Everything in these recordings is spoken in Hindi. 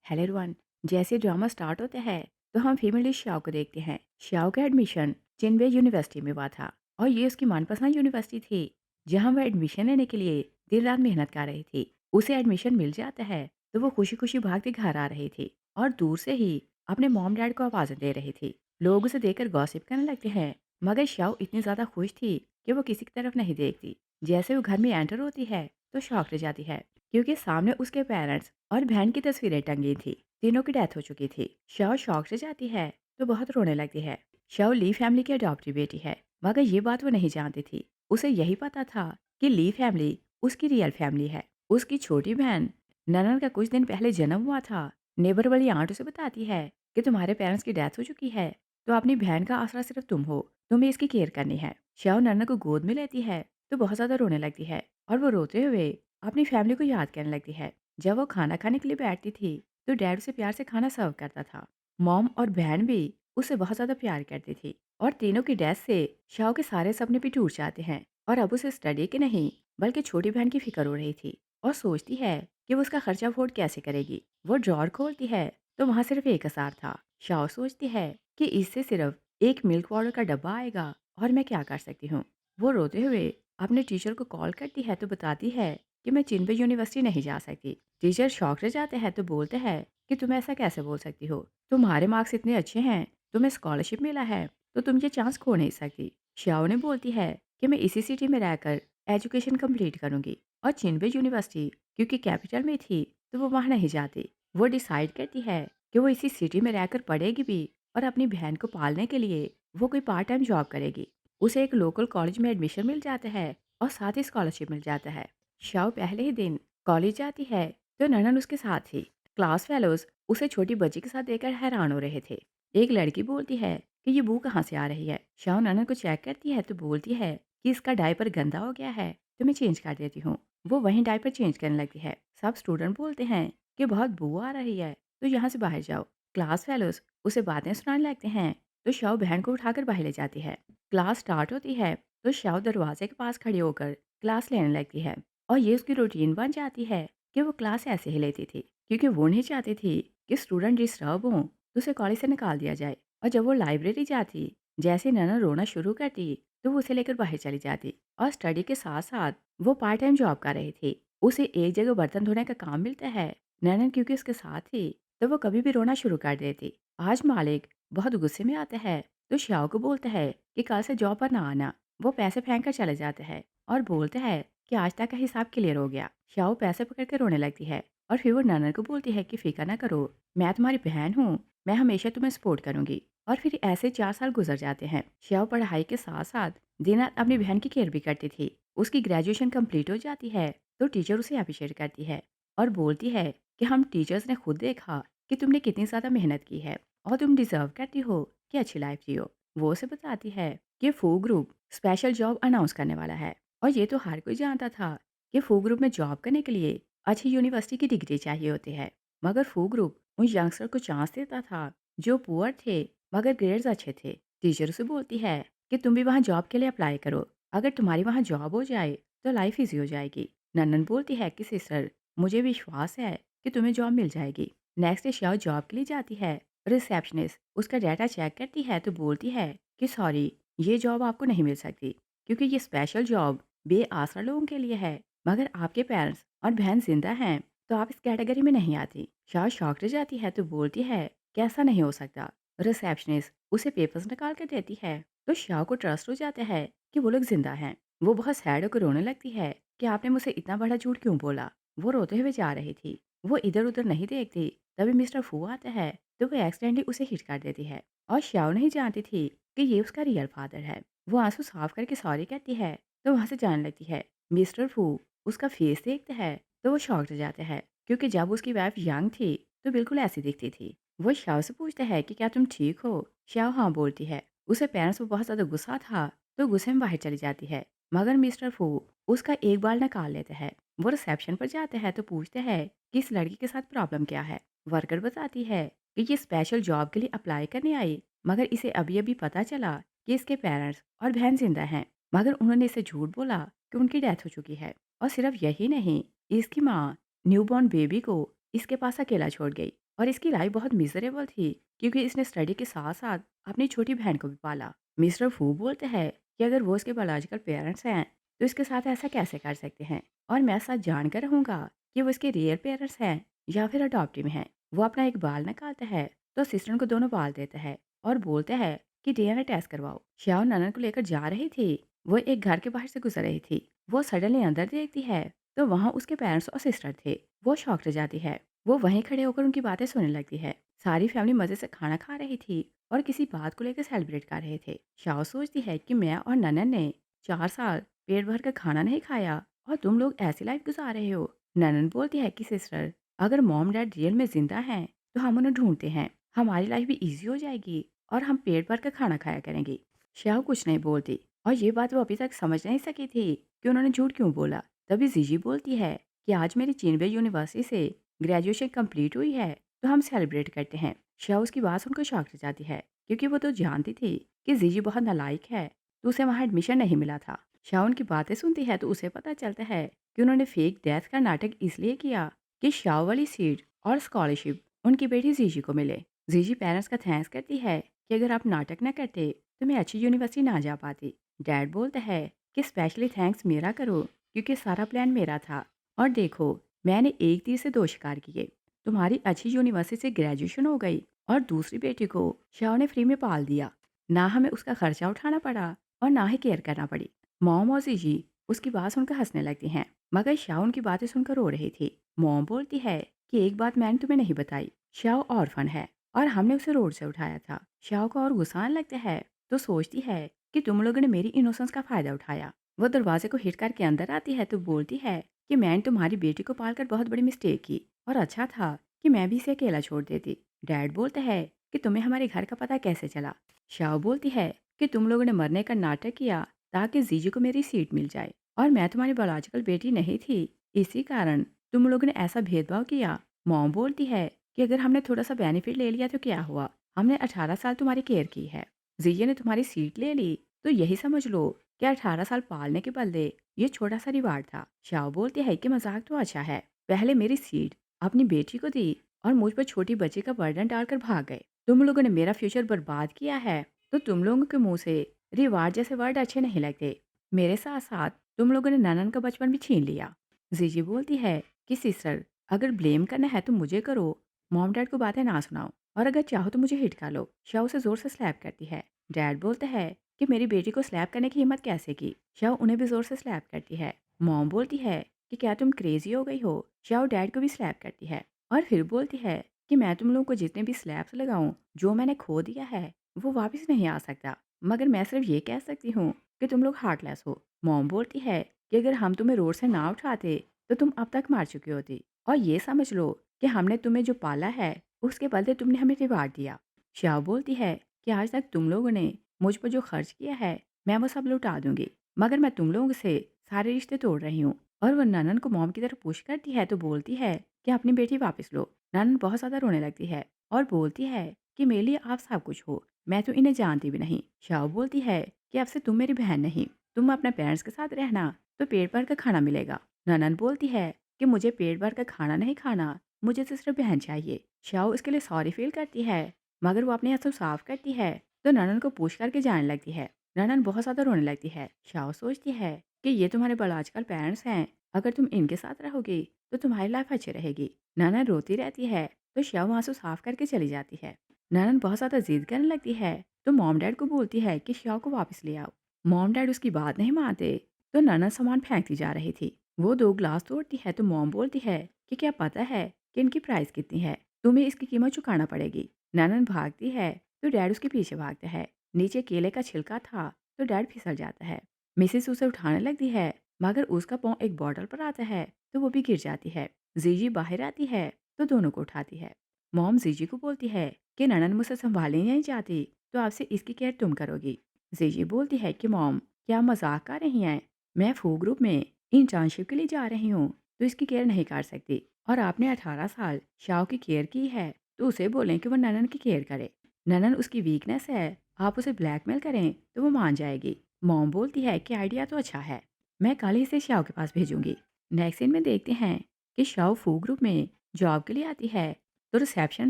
Hello everyone. जैसे ड्रामा स्टार्ट होता है तो हम फीमेल श्याओ को देखते हैं। श्याओ का एडमिशन चिनवे यूनिवर्सिटी में हुआ था और ये उसकी मनपसंद यूनिवर्सिटी थी जहां वह एडमिशन लेने के लिए दिन रात मेहनत कर रही थी। उसे एडमिशन मिल जाता है तो वो खुशी खुशी भागते घर आ रही थी और दूर से ही अपने मॉम डैड को आवाज़ें दे रही थी। लोग उसे देखकर गॉसिप करने लगते हैं मगर श्याओ इतनी ज़्यादा खुश थी कि वो किसी की तरफ नहीं देखती। जैसे वो घर में एंटर होती है तो शॉक रह जाती है क्योंकि सामने उसके पेरेंट्स और बहन की तस्वीरें टंगी थी। तीनों की डेथ हो चुकी थी। शाओ शौक से जाती है तो बहुत रोने लगती है। शाओ ली फैमिली की अडॉप्टेड बेटी है मगर ये बात वो नहीं जानती थी। उसे यही पता था कि ली फैमिली उसकी रियल फैमिली है। उसकी छोटी बहन ननन का कुछ दिन पहले जन्म हुआ था। नेबर वाली आंट उसे बताती है कि तुम्हारे पेरेंट्स की डेथ हो चुकी है तो अपनी बहन का आसरा सिर्फ तुम हो, तुम्हें इसकी केयर करनी है। शाओ ननन को गोद में लेती है तो बहुत ज्यादा रोने लगती है और वो रोते हुए अपनी फैमिली को याद करने लगती है। जब वो खाना खाने के लिए बैठती थी तो डैड उसे प्यार से खाना सर्व करता था। मॉम और बहन भी उससे बहुत ज़्यादा प्यार करती थी और तीनों की डेथ से शाओ के सारे सपने भी टूट जाते हैं और अब उसे स्टडी के नहीं बल्कि छोटी बहन की फिक्र हो रही थी और सोचती है कि वो उसका खर्चा अफोर्ड कैसे करेगी। वो ड्रॉर खोलती है तो वहाँ सिर्फ 1,000 था। शाओ सोचती है कि इससे सिर्फ एक मिल्क पाउडर का डब्बा आएगा और मैं क्या कर सकती हूँ। वो रोते हुए अपने टीचर को कॉल करती है तो बताती है कि मैं चिनबे यूनिवर्सिटी नहीं जा सकती। टीचर शॉक रह जाते हैं तो बोलते हैं कि तुम ऐसा कैसे बोल सकती हो, तुम्हारे मार्क्स इतने अच्छे हैं, तुम्हें स्कॉलरशिप मिला है तो तुम ये चांस खो नहीं सकती। श्याओ ने बोलती है कि मैं इसी सिटी में रहकर एजुकेशन कंप्लीट करूंगी और चिनबे यूनिवर्सिटी क्योंकि कैपिटल में थी तो वो वहाँ नहीं जाती। वो डिसाइड करती है कि वो इसी सिटी में रहकर पढ़ेगी भी और अपनी बहन को पालने के लिए वो कोई पार्ट टाइम जॉब करेगी। उसे एक लोकल कॉलेज में एडमिशन मिल जाता है और साथ ही स्कॉलरशिप मिल जाता है। शाओ पहले ही दिन कॉलेज जाती है तो ननन उसके साथ थी। क्लास फेलोज उसे छोटी बच्ची के साथ देखकर हैरान हो रहे थे। एक लड़की बोलती है कि ये बू कहाँ से आ रही है। शाओ ननन को चेक करती है तो बोलती है कि इसका डायपर गंदा हो गया है तो मैं चेंज कर देती हूँ। वो वहीं डायपर चेंज करने लगती है। सब स्टूडेंट बोलते हैं कि बहुत बू आ रही है तो यहाँ से बाहर जाओ। क्लास फेलोज उसे बातें सुनाने लगते हैं तो शाओ बहन को उठाकर बाहर ले जाती है। क्लास स्टार्ट होती है तो शाओ दरवाजे के पास खड़ी होकर क्लास लेने लगती है और ये उसकी रूटीन बन जाती है कि वो क्लास ऐसे ही लेती थी क्योंकि वो नहीं चाहती थी कि स्टूडेंट डिस्टर्ब हों तो उसे कॉलेज से निकाल दिया जाए। और जब वो लाइब्रेरी जाती, जैसे नैना रोना शुरू करती तो वो उसे लेकर बाहर चली जाती और स्टडी के साथ साथ वो पार्ट टाइम जॉब कर रही थी। उसे एक जगह बर्तन धोने का काम मिलता है। नैना क्योंकि उसके साथ थी तो वो कभी भी रोना शुरू कर देती। आज मालिक बहुत गुस्से में आता है तो श्याओ को बोलता है कि कल से जॉब पर ना आना। वो पैसे फेंक कर चले जाते हैं और बोलते हैं कि आज तक का हिसाब क्लियर हो गया। शाओ पैसे पकड़ कर रोने लगती है और फिर वो ननन को बोलती है कि फिक्र ना करो, मैं तुम्हारी बहन हूँ, मैं हमेशा तुम्हें सपोर्ट करूंगी। और फिर ऐसे 4 साल गुजर जाते हैं। शाओ पढ़ाई के साथ साथ दिन रात अपनी बहन की केयर भी करती थी। उसकी ग्रेजुएशन कंप्लीट हो जाती है तो टीचर उसे अप्रिशिएट करती है और बोलती है कि हम टीचर्स ने खुद देखा कि तुमने कितनी ज़्यादा मेहनत की है और तुम डिजर्व करती हो कि अच्छी लाइफ जियो। वो उसे बताती है कि फू ग्रुप स्पेशल जॉब अनाउंस करने वाला है और ये तो हर कोई जानता था कि फू ग्रुप में जॉब करने के लिए अच्छी यूनिवर्सिटी की डिग्री चाहिए होती है। मगर फू ग्रुप उन यंगस्टर को चांस देता था जो पुअर थे मगर ग्रेड्स अच्छे थे। टीचर उसे बोलती है कि तुम भी वहाँ जॉब के लिए अप्लाई करो, अगर तुम्हारी वहाँ जॉब हो जाए तो लाइफ ईजी हो जाएगी। नन्नन बोलती है कि सिस्टर, मुझे विश्वास है कि तुम्हें जॉब मिल जाएगी। नेक्स्ट डे श्याओ जॉब के लिए जाती है। रिसेप्शनिस्ट उसका डाटा चेक करती है तो बोलती है कि सॉरी, ये जॉब आपको नहीं मिल सकती क्योंकि ये स्पेशल जॉब बेआसरा लोगों के लिए है। मगर आपके पेरेंट्स और बहन जिंदा हैं तो आप इस कैटेगरी में नहीं आती। शाह शॉक रह जाती है तो बोलती है कि ऐसा नहीं हो सकता। रिसेप्शनिस्ट उसे पेपर्स निकाल कर देती है तो शाह को ट्रस्ट हो जाता है कि वो लोग जिंदा हैं। वो बहुत सैड होकर रोने लगती है कि आपने मुझे इतना बड़ा झूठ क्यों बोला। वो रोते हुए जा रही थी। वो इधर उधर नहीं देखती तभी मिस्टर फू आता है तो वो एक्सीडेंटली उसे हिट कर देती है और श्याओ नहीं जानती थी कि ये उसका रियल फादर है। वो आंसू साफ करके सॉरी कहती है तो वहां से जाने लगती है। मिस्टर फू उसका फेस देखता है तो वो शॉक्ड हो जाता है क्योंकि जब उसकी वाइफ यंग थी तो बिल्कुल ऐसी दिखती थी। वो श्याओ से पूछता है कि क्या तुम ठीक हो। श्याओ हाँ बोलती है। उसे पेरेंट्स पर बहुत ज्यादा गुस्सा था तो गुस्से में बाहर चली जाती है। मगर मिस्टर फू उसका एक बाल निकाल लेता है। वो रिसेप्शन पर जाते हैं तो पूछते हैं कि इस लड़की के साथ प्रॉब्लम क्या है। वर्कर बताती है कि ये स्पेशल जॉब के लिए अप्लाई करने आई मगर इसे अभी अभी पता चला कि इसके पेरेंट्स और बहन जिंदा हैं। मगर उन्होंने इसे झूठ बोला कि उनकी डेथ हो चुकी है। और सिर्फ यही नहीं, इसकी माँ न्यूबॉर्न बेबी को इसके पास अकेला छोड़ गई। और इसकी लाइफ बहुत मिजरेबल थी क्योंकि इसने स्टडी के साथ साथ अपनी छोटी बहन को भी पाला। मिस्टर फू बोलते हैं कि अगर वो इसके बायोलॉजिकल पेरेंट्स हैं तो इसके साथ ऐसा कैसे कर सकते हैं, और मैं साथ जानकर रहूंगा कि वो इसके रियल पेरेंट्स हैं या फिर अडॉप्टिव हैं। वो अपना एक बाल निकालता है तो असिस्टेंट को दोनों बाल देता है और बोलते हैं कि डीएनए टेस्ट करवाओ। श्याओ ननन को लेकर जा रही थी। वो एक घर के बाहर से गुजर रही थी। वो सडनली अंदर देखती है तो वहाँ उसके पेरेंट्स और सिस्टर थे। वो शॉक रह जाती है। वो वहीं खड़े होकर उनकी बातें सुनने लगती है। सारी फैमिली मजे से खाना खा रही थी और किसी बात को लेकर सेलिब्रेट कर रहे थे। शाओ सोचती है कि मैं और ननन ने 4 साल पेट भर कर खाना नहीं खाया और तुम लोग ऐसी लाइफ गुजार रहे हो। ननन बोलती है कि सिस्टर, अगर मॉम डैड रियल में जिंदा हैं तो हम उन्हें ढूंढते हैं। हमारी लाइफ भी इजी हो जाएगी और हम पेट भर कर खाना खाया करेंगे। शाओ कुछ नहीं बोलती और ये बात वो अभी तक समझ नहीं सकी थी कि उन्होंने झूठ क्यों बोला। तभी जीजी बोलती है कि आज मेरी चीनवे यूनिवर्सिटी से ग्रेजुएशन कंप्लीट हुई है तो हम सेलिब्रेट करते हैं। शाह उसकी बात सुनकर शॉक हो जाती है क्योंकि वो तो जानती थी कि जीजी बहुत नालायक है, तो उसे वहाँ एडमिशन नहीं मिला था। शाह उनकी बातें सुनती है तो उसे पता चलता है कि उन्होंने फेक डेथ का नाटक इसलिए किया कि शाह वाली सीट और स्कॉलरशिप उनकी बेटी जीजी को मिले। जीजी पेरेंट्स का थैंक्स करती है कि अगर आप नाटक न करते तो मैं अच्छी यूनिवर्सिटी ना जा पाती। डैड बोलता है कि स्पेशली थैंक्स मेरा करो क्योंकि सारा प्लान मेरा था, और देखो मैंने एक तीर से 2 शिकार किए। तुम्हारी अच्छी यूनिवर्सिटी से ग्रेजुएशन हो गई और दूसरी बेटी को शाह ने फ्री में पाल दिया। ना हमें उसका खर्चा उठाना पड़ा और ना ही केयर करना पड़ी। मॉम और जीजी उसकी बात सुनकर हंसने लगती हैं, मगर शाह उनकी बातें सुनकर रो रही थी। मॉम बोलती है कि एक बात मैंने तुम्हें नहीं बताई, शाह ऑर्फन है और हमने उसे रोड से उठाया था। शाह को और गुस्सा आने लगता है तो सोचती है कि तुम लोगों ने मेरी इनोसेंस का फायदा उठाया। वो दरवाजे को हिट करके अंदर आती है तो बोलती है कि मैंने तुम्हारी बेटी को पालकर बहुत बड़ी मिस्टेक की और अच्छा था कि मैं भी इसे अकेला छोड़ देती। डैड बोलते हैं कि तुम्हें हमारे घर का पता कैसे चला। शाओ बोलती है कि तुम लोगों ने मरने का नाटक किया ताकि जीजू को मेरी सीट मिल जाए और मैं तुम्हारी बायोलॉजिकल बेटी नहीं थी, इसी कारण तुम लोगों ने ऐसा भेदभाव किया। मॉम बोलती है कि अगर हमने थोड़ा सा बेनिफिट ले लिया तो क्या हुआ, हमने 18 साल तुम्हारी केयर की है। जीजू ने तुम्हारी सीट ले ली तो यही समझ लो कि 18 साल पालने के बदले ये छोटा सा रिवार्ड था। शाओ बोलती है कि मजाक तो अच्छा है, पहले मेरी सीट अपनी बेटी को दी और मुझ पर छोटी बच्ची का बर्डन डालकर भाग गए। तुम लोगों ने मेरा फ्यूचर बर्बाद किया है तो तुम लोगों के मुंह से रिवार्ड जैसे वर्ड अच्छे नहीं लगते। मेरे साथ साथ तुम लोगों ने ननन का बचपन भी छीन लिया। जीजी बोलती है कि सिस्टर, अगर ब्लेम करना है तो मुझे करो, मॉम डैड को बातें ना सुनाओ, और अगर चाहो तो मुझे हिट कर लो। शाह उसे जोर से स्लैप करती है। डैड बोलता है कि मेरी बेटी को स्लैप करने की हिम्मत कैसे की। शाह उन्हें भी जोर से स्लैप करती है। मॉम बोलती है कि क्या तुम क्रेजी हो गई हो। शाह डैड को भी स्लैप करती है और फिर बोलती है कि मैं तुम लोगों को जितने भी स्लैप्स लगाऊं, जो मैंने खो दिया है वो वापस नहीं आ सकता, मगर मैं सिर्फ ये कह सकती हूँ कि तुम लोग हार्टलेस हो। मॉम बोलती है कि अगर हम तुम्हें रोड से ना उठाते तो तुम अब तक मार चुकी होती, और ये समझ लो कि हमने तुम्हें जो पाला है उसके बदले तुमने हमें रिवार्ड दिया। शाह बोलती है कि आज तक तुम लोगों ने मुझ पर जो खर्च किया है मैं वो सब लौटा दूंगी, मगर मैं तुम लोगों से सारे रिश्ते तोड़ रही हूँ। और वह ननन को मॉम की तरफ पुश करती है तो बोलती है कि अपनी बेटी वापस लो। ननन बहुत ज़्यादा रोने लगती है और बोलती है कि मेरे लिए आप सब कुछ हो, मैं तो इन्हें जानती भी नहीं। शाओ बोलती है कि अब से तुम मेरी बहन नहीं, तुम अपने पेरेंट्स के साथ रहना तो पेट भर कर खाना मिलेगा। ननन बोलती है कि मुझे पेट भर कर खाना नहीं खाना, मुझे तो सिर्फ बहन चाहिए। शाओ इसके लिए सॉरी फील करती है, मगर वो अपने आंसू साफ करती है तो ननन को पुश करके जाने लगती है। ननन बहुत ज़्यादा रोने लगती है। शाओ सोचती है कि ये तुम्हारे बायोलॉजिकल पेरेंट्स हैं, अगर तुम इनके साथ रहोगी तो तुम्हारी लाइफ अच्छी रहेगी। ननन रोती रहती है तो शाओ आंसू साफ करके चली जाती है। ननन बहुत ज़्यादा जिद करने लगती है तो मॉम डैड को बोलती है कि शाओ को वापस ले आओ। मॉम डैड उसकी बात नहीं मानते तो ननन सामान फेंकती जा रही थी। वो 2 ग्लास तोड़ती है तो मॉम बोलती है कि क्या पता है कि इनकी प्राइस कितनी है, तुम्हें इसकी कीमत चुकाना पड़ेगी। ननन भागती है तो डैड उसके पीछे भागता है। नीचे केले का छिलका था तो डैड फिसल जाता है। मिसेस उसे उठाने लगती है, मगर उसका पाँव एक बॉटल पर आता है तो वो भी गिर जाती है। जीजी बाहर आती है तो दोनों को उठाती है। मॉम जीजी को बोलती है कि ननन मुझसे संभालनी नहीं चाहती तो आपसे इसकी केयर तुम करोगी। जीजी बोलती है कि मॉम, क्या आप मजाक कर रही हैं, मैं फू ग्रुप में इंटर्नशिप के लिए जा रही हूँ तो इसकी केयर नहीं कर सकती, और आपने 18 साल शाओ की केयर की है तो उसे बोलें कि वो ननन की केयर करे। ननन उसकी वीकनेस है, आप उसे ब्लैकमेल करें तो वो मान जाएगी। मॉम बोलती है कि आइडिया तो अच्छा है, मैं कल ही इसे शाओ के पास भेजूंगी। नेक्स्ट सीन में देखते हैं कि शाओ फू ग्रुप में जॉब के लिए आती है तो रिसेप्शन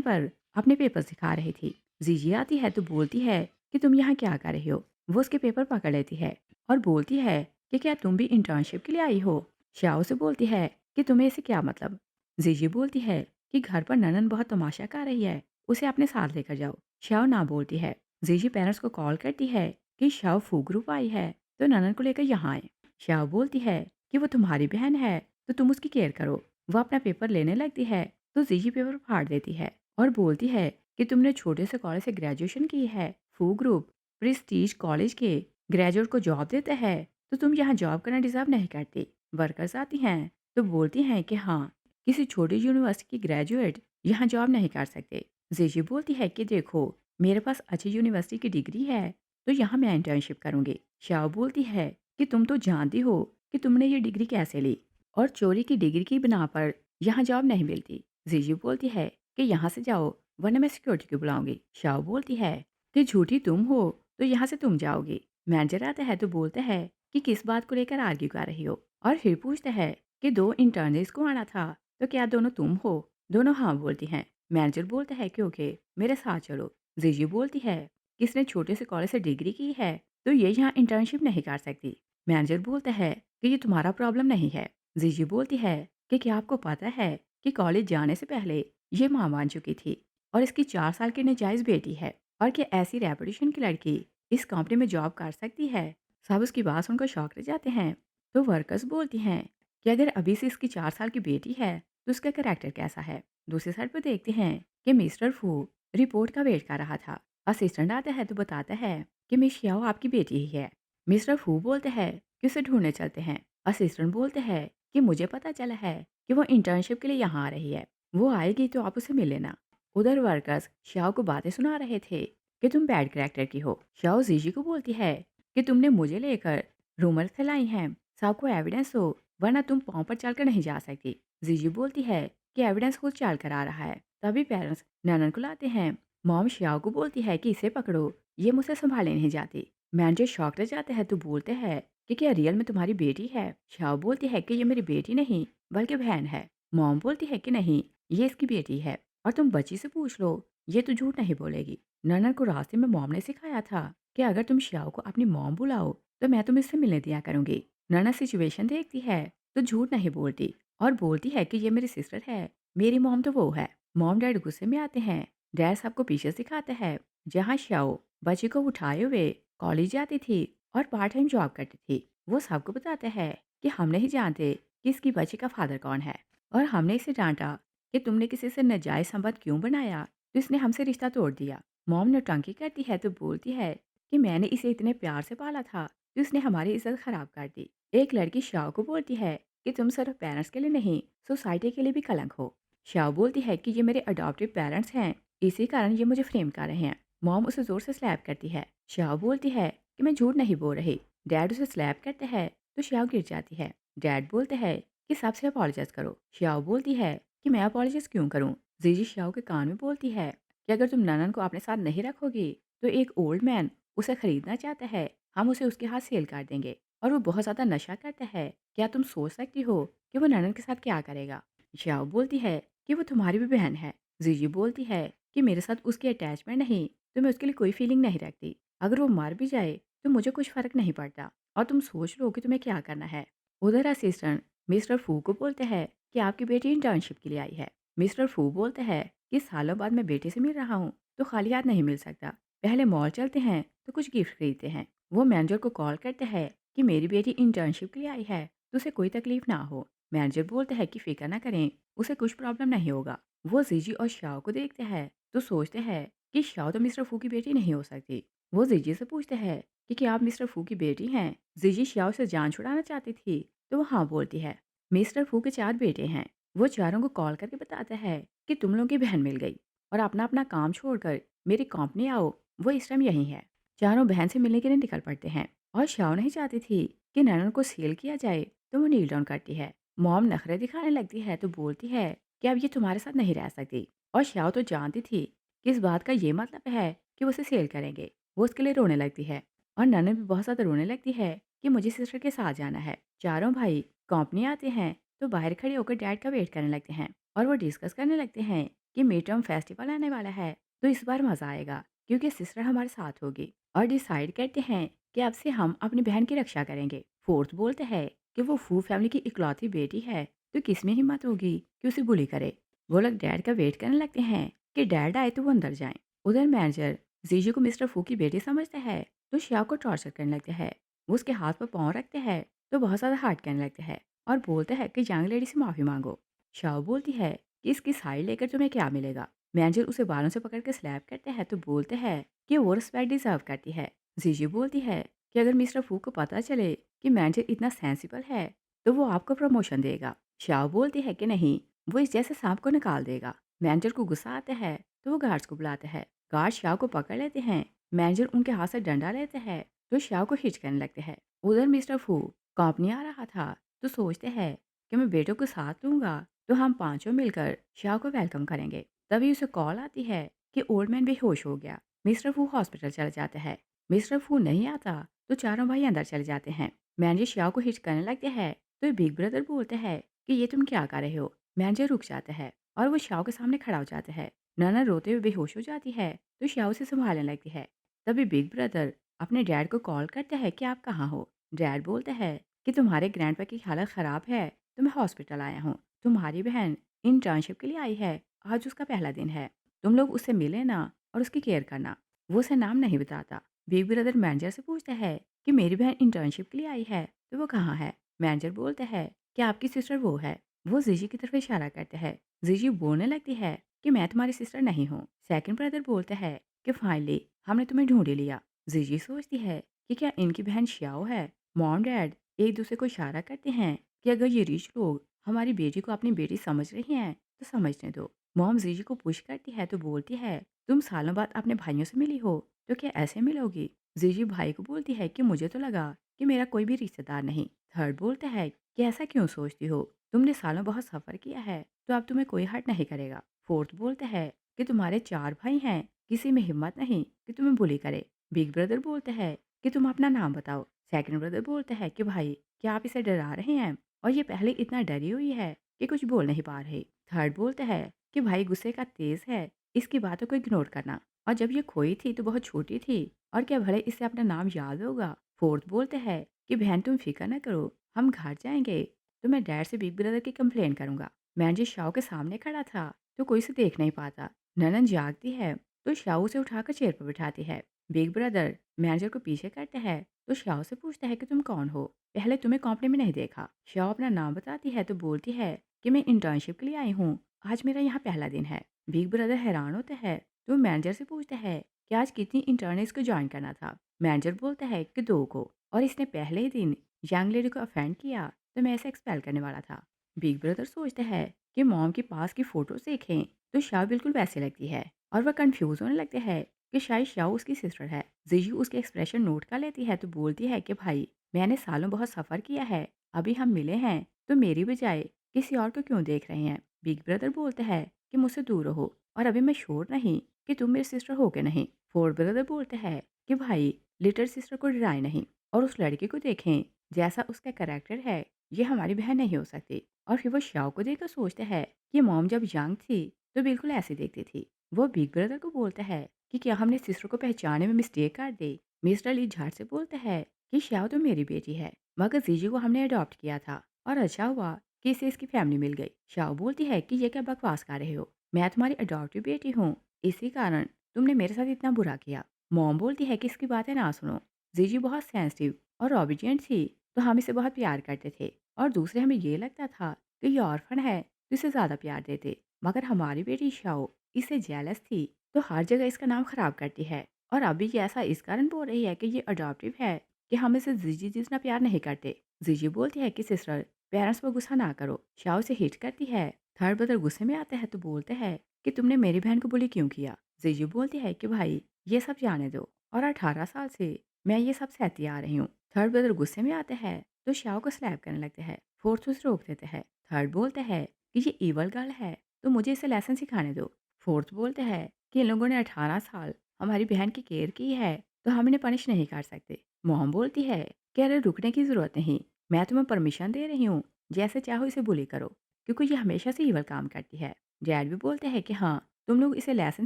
पर अपने पेपर्स दिखा रही थी। जीजी आती है तो बोलती है कि तुम यहाँ क्या कर रही हो? वो उसके पेपर पकड़ लेती है और बोलती है कि क्या तुम भी इंटर्नशिप के लिए आई हो? श्याओ से बोलती है कि तुम्हें इससे क्या मतलब? जीजी बोलती है कि घर पर ननन बहुत तमाशा कर रही है, उसे अपने साथ लेकर जाओ। श्याओ ना बोलती है। जीजी पेरेंट्स को कॉल करती है कि श्याओ फू ग्रुप आई है तो ननन को लेकर यहाँ आए। श्याओ बोलती है कि वो तुम्हारी बहन है तो तुम उसकी केयर करो। वो अपना पेपर लेने लगती है तो जीजी पेपर फाड़ देती है और बोलती है कि तुमने छोटे से कॉलेज से ग्रेजुएशन की है, फू ग्रुप प्रेस्टीज कॉलेज के ग्रेजुएट को जॉब देता है, तो तुम यहाँ जॉब करना डिजर्व नहीं करती। वर्कर्स आती हैं तो बोलती हैं कि हाँ, किसी छोटी यूनिवर्सिटी की ग्रेजुएट यहाँ जॉब नहीं कर सकते। जीजी बोलती है कि देखो, मेरे पास अच्छी यूनिवर्सिटी की डिग्री है तो यहाँ मैं इंटर्नशिप करूँगी। शाओ बोलती है कि तुम तो जानती हो कि तुमने ये डिग्री कैसे ली और चोरी की डिग्री की बिना पर यहाँ जॉब नहीं मिलती। जीजी बोलती है कि यहाँ से जाओ वरना मैं सिक्योरिटी को बुलाऊंगी। शाओ बोलती है कि झूठी तुम हो तो यहाँ से तुम जाओगी। मैनेजर आता है तो बोलता है कि किस बात को लेकर आर्ग्यू कर रही हो और फिर पूछता है कि दो इंटर्निस को आना था तो क्या दोनों तुम हो? दोनों हाँ बोलती हैं। मैनेजर बोलता है कि ओके, मेरे साथ चलो। जीजी बोलती है किसने छोटे से कॉलेज से डिग्री की है तो ये यहाँ इंटर्नशिप नहीं कर सकती। मैनेजर बोलता है कि ये तुम्हारा प्रॉब्लम नहीं है। जीजी बोलती है कि क्या आपको पता है कि कॉलेज जाने से पहले ये मां मान चुकी थी और इसकी 4 साल की नजायज बेटी है और कि ऐसी रेपुटेशन की लड़की इस कंपनी में जॉब कर सकती है। सब उसकी बात सुनकर शौक रह जाते हैं। तो वर्कर्स बोलती हैं कि अगर अभी से इसकी 4 साल की बेटी है तो उसका कैरेक्टर कैसा है। दूसरी साइड पर देखते हैं कि मिस्टर फू रिपोर्ट का वेट कर रहा था। असिस्टेंट आता है तो बताता है कि मिस शियाओ आपकी बेटी ही है। मिस्टर फू बोलते हैं कि उसे ढूंढने चलते हैं। असिस्टेंट बोलते हैं कि मुझे पता चला है कि वो इंटर्नशिप के लिए यहाँ आ रही है, वो आएगी तो आप उसे मिल लेना। उधर वर्कर्स श्याओ को बातें सुना रहे थे कि तुम बैड कैरेक्टर की हो। श्याओ जीजी को बोलती है कि तुमने मुझे लेकर रूमर फैलाई हैं, सबको एविडेंस हो वरना तुम पाँव पर चलकर नहीं जा सकती। जीजी बोलती है कि एविडेंस खुद चल कर आ रहा है। तभी पेरेंट्स ननन को लाते हैं। मॉम श्याओ को बोलती है कि इसे पकड़ो, ये मुझसे संभाले नहीं जाती। मैनेजर शॉक रह जाते हैं तो बोलते हैं कि क्या रियल में तुम्हारी बेटी है? श्याओ बोलती है कि ये मेरी बेटी नहीं बल्कि बहन है। मॉम बोलती है कि नहीं, ये इसकी बेटी है और तुम बच्ची से पूछ लो, ये तो झूठ नहीं बोलेगी। ननन को रास्ते में मॉम ने सिखाया था कि अगर तुम श्याओ को अपनी मॉम बुलाओ तो मैं तुम्हें इससे मिलने दिया करूंगी। ननन सिचुएशन देखती है तो झूठ नहीं बोलती और बोलती है कि ये मेरी सिस्टर है, मेरी मॉम तो वो है। मॉम डैड गुस्से में आते हैं। डैड सबको पीछे सिखाते हैं जहाँ श्याओ बच्चे को उठाए हुए कॉलेज जाती थी और पार्ट टाइम जॉब करती थी। वो सबको बताता है कि हम नहीं जानते कि इसकी बच्ची का फादर कौन है और हमने इसे डांटा कि तुमने किसी से नाजायज संबंध क्यों बनाया तो इसने हमसे रिश्ता तोड़ दिया। मॉम नौटंकी करती है तो बोलती है कि मैंने इसे इतने प्यार से पाला था तो इसने हमारी इज्जत खराब कर दी। एक लड़की शाओ को बोलती है कि तुम सिर्फ पेरेंट्स के लिए नहीं सोसाइटी के लिए भी कलंक हो। शाओ बोलती है कि ये मेरे अडॉप्टिव पेरेंट्स हैं, इसी कारण ये मुझे फ्रेम कर रहे हैं। मॉम उसे जोर से स्लैप करती है। शाओ बोलती है कि मैं झूठ नहीं बोल रही। डैड उसे स्लैप करते हैं तो शाओ गिर जाती है। डैड बोलते हैं कि सबसे अपोलोजाइज करो। शाओ बोलती है कि मैं अपोलोजाइज क्यों करूं? जीजी शाओ के कान में बोलती है कि अगर तुम ननन को अपने साथ नहीं रखोगी तो एक ओल्ड मैन उसे खरीदना चाहता है, हम उसे उसके हाथ सेल कर देंगे और वो बहुत ज़्यादा नशा करता है। क्या तुम सोच सकती हो कि वो ननन के साथ क्या करेगा? शाओ बोलती है कि वो तुम्हारी भी बहन है। जीजी बोलती है कि मेरे साथ उसकी अटैचमेंट नहीं तो मैं उसके लिए कोई फीलिंग नहीं रखती। अगर वो मर भी जाए तो मुझे कुछ फ़र्क नहीं पड़ता और तुम सोच लो कि तुम्हें क्या करना है। उधर असिस्टेंट मिस्टर फू को बोलते हैं कि आपकी बेटी इंटर्नशिप के लिए आई है। मिस्टर फू बोलते हैं कि सालों बाद मैं बेटे से मिल रहा हूँ तो खाली हाथ नहीं मिल सकता। पहले मॉल चलते हैं तो कुछ गिफ्ट खरीदते हैं। वो मैनेजर को कॉल करते हैं कि मेरी बेटी इंटर्नशिप के लिए आई है तो उसे कोई तकलीफ ना हो। मैनेजर बोलते हैं कि फिक्र ना करें, उसे कुछ प्रॉब्लम नहीं होगा। वो जीजी और शाओ को देखते हैं तो सोचते हैं कि शाओ तो मिस्टर फू की बेटी नहीं हो सकती। वो जीजी से पूछते हैं कि क्या आप मिस्टर फू की बेटी हैं? जीजी शाओ से जान छुड़ाना चाहती थी तो वो हाँ बोलती है। मिस्टर फू के 4 बेटे हैं। वो चारों को कॉल करके बताता है कि तुम लोगों की बहन मिल गई और अपना अपना काम छोड़कर मेरी कंपनी आओ। वो इस टाइम यहीं है। चारों बहन से मिलने के लिए निकल पड़ते हैं और शाओ नहीं चाहती थी कि नैनन को सेल किया जाए तो वो नील डाउन करती है। मॉम नखरे दिखाने लगती है तो बोलती है कि अब ये तुम्हारे साथ नहीं रह सकती और शाओ तो जानती थी कि इस बात का ये मतलब है कि वो उसे सेल करेंगे। वो उसके लिए रोने लगती है और ननन भी बहुत ज़्यादा रोने लगती है कि मुझे सिस्टर के साथ जाना है। चारों भाई कंपनी आते हैं तो बाहर खड़े होकर डैड का वेट करने लगते हैं और वो डिस्कस करने लगते हैं कि मिड टर्म फेस्टिवल आने वाला है, तो इस बार मज़ा आएगा क्योंकि सिस्टर हमारे साथ होगी। और डिसाइड करते हैं कि अब से हम अपनी बहन की रक्षा करेंगे। फोर्थ बोलते हैं कि वो फू फैमिली की इकलौती बेटी है, तो किस में हिम्मत होगी कि उसे बुली करे। वो लोग डैड का वेट करने लगते हैं कि डैड आए तो वो अंदर जाएं। उधर मैनेजर जीजू को मिस्टर फू की बेटी समझता है, तो श्याओ को टॉर्चर करने लगता है। वो उसके हाथ पर पाँव रखते हैं, तो बहुत ज़्यादा हार्ट करने लगते हैं और बोलते हैं कि यंग लेडी से माफ़ी मांगो। शाओ बोलती है कि इसकी साइड लेकर तुम्हें क्या मिलेगा। मैनेजर उसे बालों से पकड़ के स्लैप करते हैं, तो बोलते हैं कि वो रिस्पेक्ट डिजर्व करती है। जीजू बोलती है कि अगर मिस्टर फू को पता चले कि मैनेजर इतना सेंसिबल है, तो वो आपको प्रमोशन देगा। शाओ बोलती है कि नहीं, वो इस जैसे सांप को निकाल देगा। मैनेजर को गुस्सा आता है, तो वो गार्ड्स को बुलाते हैं। गार्ड शाओ को पकड़ लेते हैं। मैनेजर उनके हाथ से डंडा लेते हैं, तो शाओ को हिच करने लगते हैं। उधर मिस्टर फू कंपनी आ रहा था, तो सोचते हैं कि मैं बेटों को साथ लूंगा, तो हम पांचों मिलकर शाओ को वेलकम करेंगे। तभी उसे कॉल आती है कि ओल्ड मैन बेहोश हो गया। मिस्टर फू हॉस्पिटल चले जाते हैं। मिस्टर फू नहीं आता, तो चारों भाई अंदर चले जाते हैं। मैनेजर शाओ को हिच करने लगते हैं, तो बिग ब्रदर बोलते हैं कि ये तुम क्या कर रहे हो। मैनेजर रुक जाता है और वो शाओ के सामने खड़ा हो जाता है। नैना रोते हुए बेहोश हो जाती है, तो शाओ से संभालने लगती है। तभी बिग ब्रदर अपने डैड को कॉल करता है कि आप कहाँ हो। डैड बोलते हैं कि तुम्हारे ग्रैंडपा की हालत ख़राब है, तो मैं हॉस्पिटल आया हूँ। तुम्हारी बहन इंटर्नशिप के लिए आई है, आज उसका पहला दिन है। तुम लोग उससे मिले ना और उसकी केयर करना। वो उसे नाम नहीं बताता। बिग ब्रदर मैनेजर से पूछता है कि मेरी बहन इंटर्नशिप के लिए आई है, तो वो कहाँ है। मैनेजर बोलता है कि आपकी सिस्टर वो है। वो जीजी की तरफ इशारा करते हैं। जीजी बोलने लगती है कि मैं तुम्हारी सिस्टर नहीं हूँ। सेकंड ब्रदर बोलता है कि फाइनली हमने तुम्हें ढूंढ ही लिया। जीजी सोचती है कि क्या इनकी बहन श्याओ है। मॉम डैड एक दूसरे को इशारा करते हैं कि अगर ये रिच लोग हमारी बेटी को अपनी बेटी समझ रही हैं, तो समझने दो। मॉम जीजी को पुश करती है, तो बोलती है तुम सालों बाद अपने भाइयों से मिली हो, तो क्या ऐसे मिलोगी। जीजी भाई को बोलती है कि मुझे तो लगा कि मेरा कोई भी रिश्तेदार नहीं। थर्ड बोलता है कि ऐसा क्यों सोचती हो, तुमने सालों बहुत सफ़र किया है, तो अब तुम्हें कोई हर्ट नहीं करेगा। फोर्थ बोलता है कि तुम्हारे चार भाई हैं, किसी में हिम्मत नहीं कि तुम्हें बुली करे। बिग ब्रदर बोलते हैं कि तुम अपना नाम बताओ। सेकंड ब्रदर बोलते हैं कि भाई क्या आप इसे डरा रहे हैं, और ये पहले इतना डरी हुई है कि कुछ बोल नहीं पा रहे। थर्ड बोलते हैं कि भाई गुस्से का तेज है, इसकी बातों को इग्नोर करना, और जब ये खोई थी तो बहुत छोटी थी, और क्या भले इसे अपना नाम याद होगा। फोर्थ बोलते हैं कि बहन तुम फिक्र न करो, हम घर जाएंगे तो मैं डैड से बिग ब्रदर की कंप्लेन करूंगा। मैनेजर शाओ के सामने खड़ा था, तो कोई उसे देख नहीं पाता। ननन जागती है, तो शाओ उसे उठाकर चेयर पर बिठाती है। बिग ब्रदर मैनेजर को पीछे करते हैं, तो शाओ से पूछता है कि तुम कौन हो, पहले तुम्हें कंपनी में नहीं देखा। शाओ अपना नाम बताती है, तो बोलती है कि मैं इंटर्नशिप के लिए आई हूँ, आज मेरा यहाँ पहला दिन है। बिग ब्रदर हैरान होता है, तो मैनेजर से पूछता है कि आज कितनी इंटर्निस को ज्वाइन करना था। मैनेजर बोलता है कि 2 को, और इसने पहले ही दिन यंग लेडी को अफेंड किया, तो मैं ऐसे एक्सपेल करने वाला था। बिग ब्रदर सोचता है कि मॉम के पास की फोटोज देखें, तो शाओ बिल्कुल वैसे लगती है, और वह कंफ्यूज होने लगते हैं कि शायद शाओ उसकी सिस्टर है। जीजू उसके एक्सप्रेशन नोट कर लेती है, तो बोलती है कि भाई मैंने सालों बहुत सफ़र किया है, अभी हम मिले हैं, तो मेरी बजाय किसी और को क्यों देख रहे हैं। बिग ब्रदर बोलते हैं कि मुझसे दूर रहो, और अभी मैं श्योर नहीं कि तुम मेरी सिस्टर हो के नहीं। फोर्थ ब्रदर बोलते हैं कि भाई लिटिल सिस्टर को डराए नहीं, और उस लड़के को देखें जैसा उसका करेक्टर है, ये हमारी बहन नहीं हो सकती। और फिर वो शाओ को देखकर सोचते हैं कि मॉम जब यंग थी तो बिल्कुल ऐसी देखती थी। वो बिग ब्रदर को बोलता है कि क्या हमने सिस्टर को पहचाने में मिस्टेक कर दी। मिस्टर ली झाट से बोलते हैं कि शाओ तो मेरी बेटी है, मगर जीजू को हमने अडॉप्ट किया था, और अच्छा हुआ कि इसे इसकी फैमिली मिल गई। शाओ बोलती है कि ये क्या बकवास कर रहे हो, मैं तुम्हारी अडॉप्टिव बेटी हूँ, इसी कारण तुमने मेरे साथ इतना बुरा किया। मॉम बोलती है कि इसकी बातें ना सुनो, जीजू बहुत सेंसिटिव और ओबीडिएंट थी, तो हम इसे बहुत प्यार करते थे, और दूसरे हमें ये लगता था कि ये ऑर्फन है, तो इसे ज़्यादा प्यार देते। मगर हमारी बेटी शाओ इससे जेलस थी, तो हर जगह इसका नाम खराब करती है, और अभी ये ऐसा इस कारण बोल रही है कि ये अडॉप्टिव है, कि हम इसे जीजी जितना प्यार नहीं करते। जीजी बोलती है कि सिस्टर पेरेंट्स पर गुस्सा ना करो। शाओ से हिट करती है। थर्ड ब्रदर गुस्से में आता है, तो बोलते हैं कि तुमने मेरी बहन को बुली क्यों किया। जीजी बोलती है कि भाई ये सब जाने दो, और 18 साल से मैं ये सब सहती आ रही हूँ। थर्ड ब्रदर गुस्से में आते हैं, तो शाओ को स्लैप करने लगते हैं। फोर्थ उसे रोक देते हैं। थर्ड बोलते हैं कि ये ईवल गर्ल है, तो मुझे इसे लेसन सिखाने दो। फोर्थ बोलते हैं कि इन लोगों ने 18 साल हमारी बहन की केयर की है, तो हम इन्हें पनिश नहीं कर सकते। मॉम बोलती है कि अरे रुकने की ज़रूरत नहीं, मैं तुम्हें परमिशन दे रही हूँ, जैसे चाहो इसे बुली करो, क्योंकि ये हमेशा से ईवल काम करती है। डैड भी बोलते हैं कि हाँ, तुम लोग इसे लेसन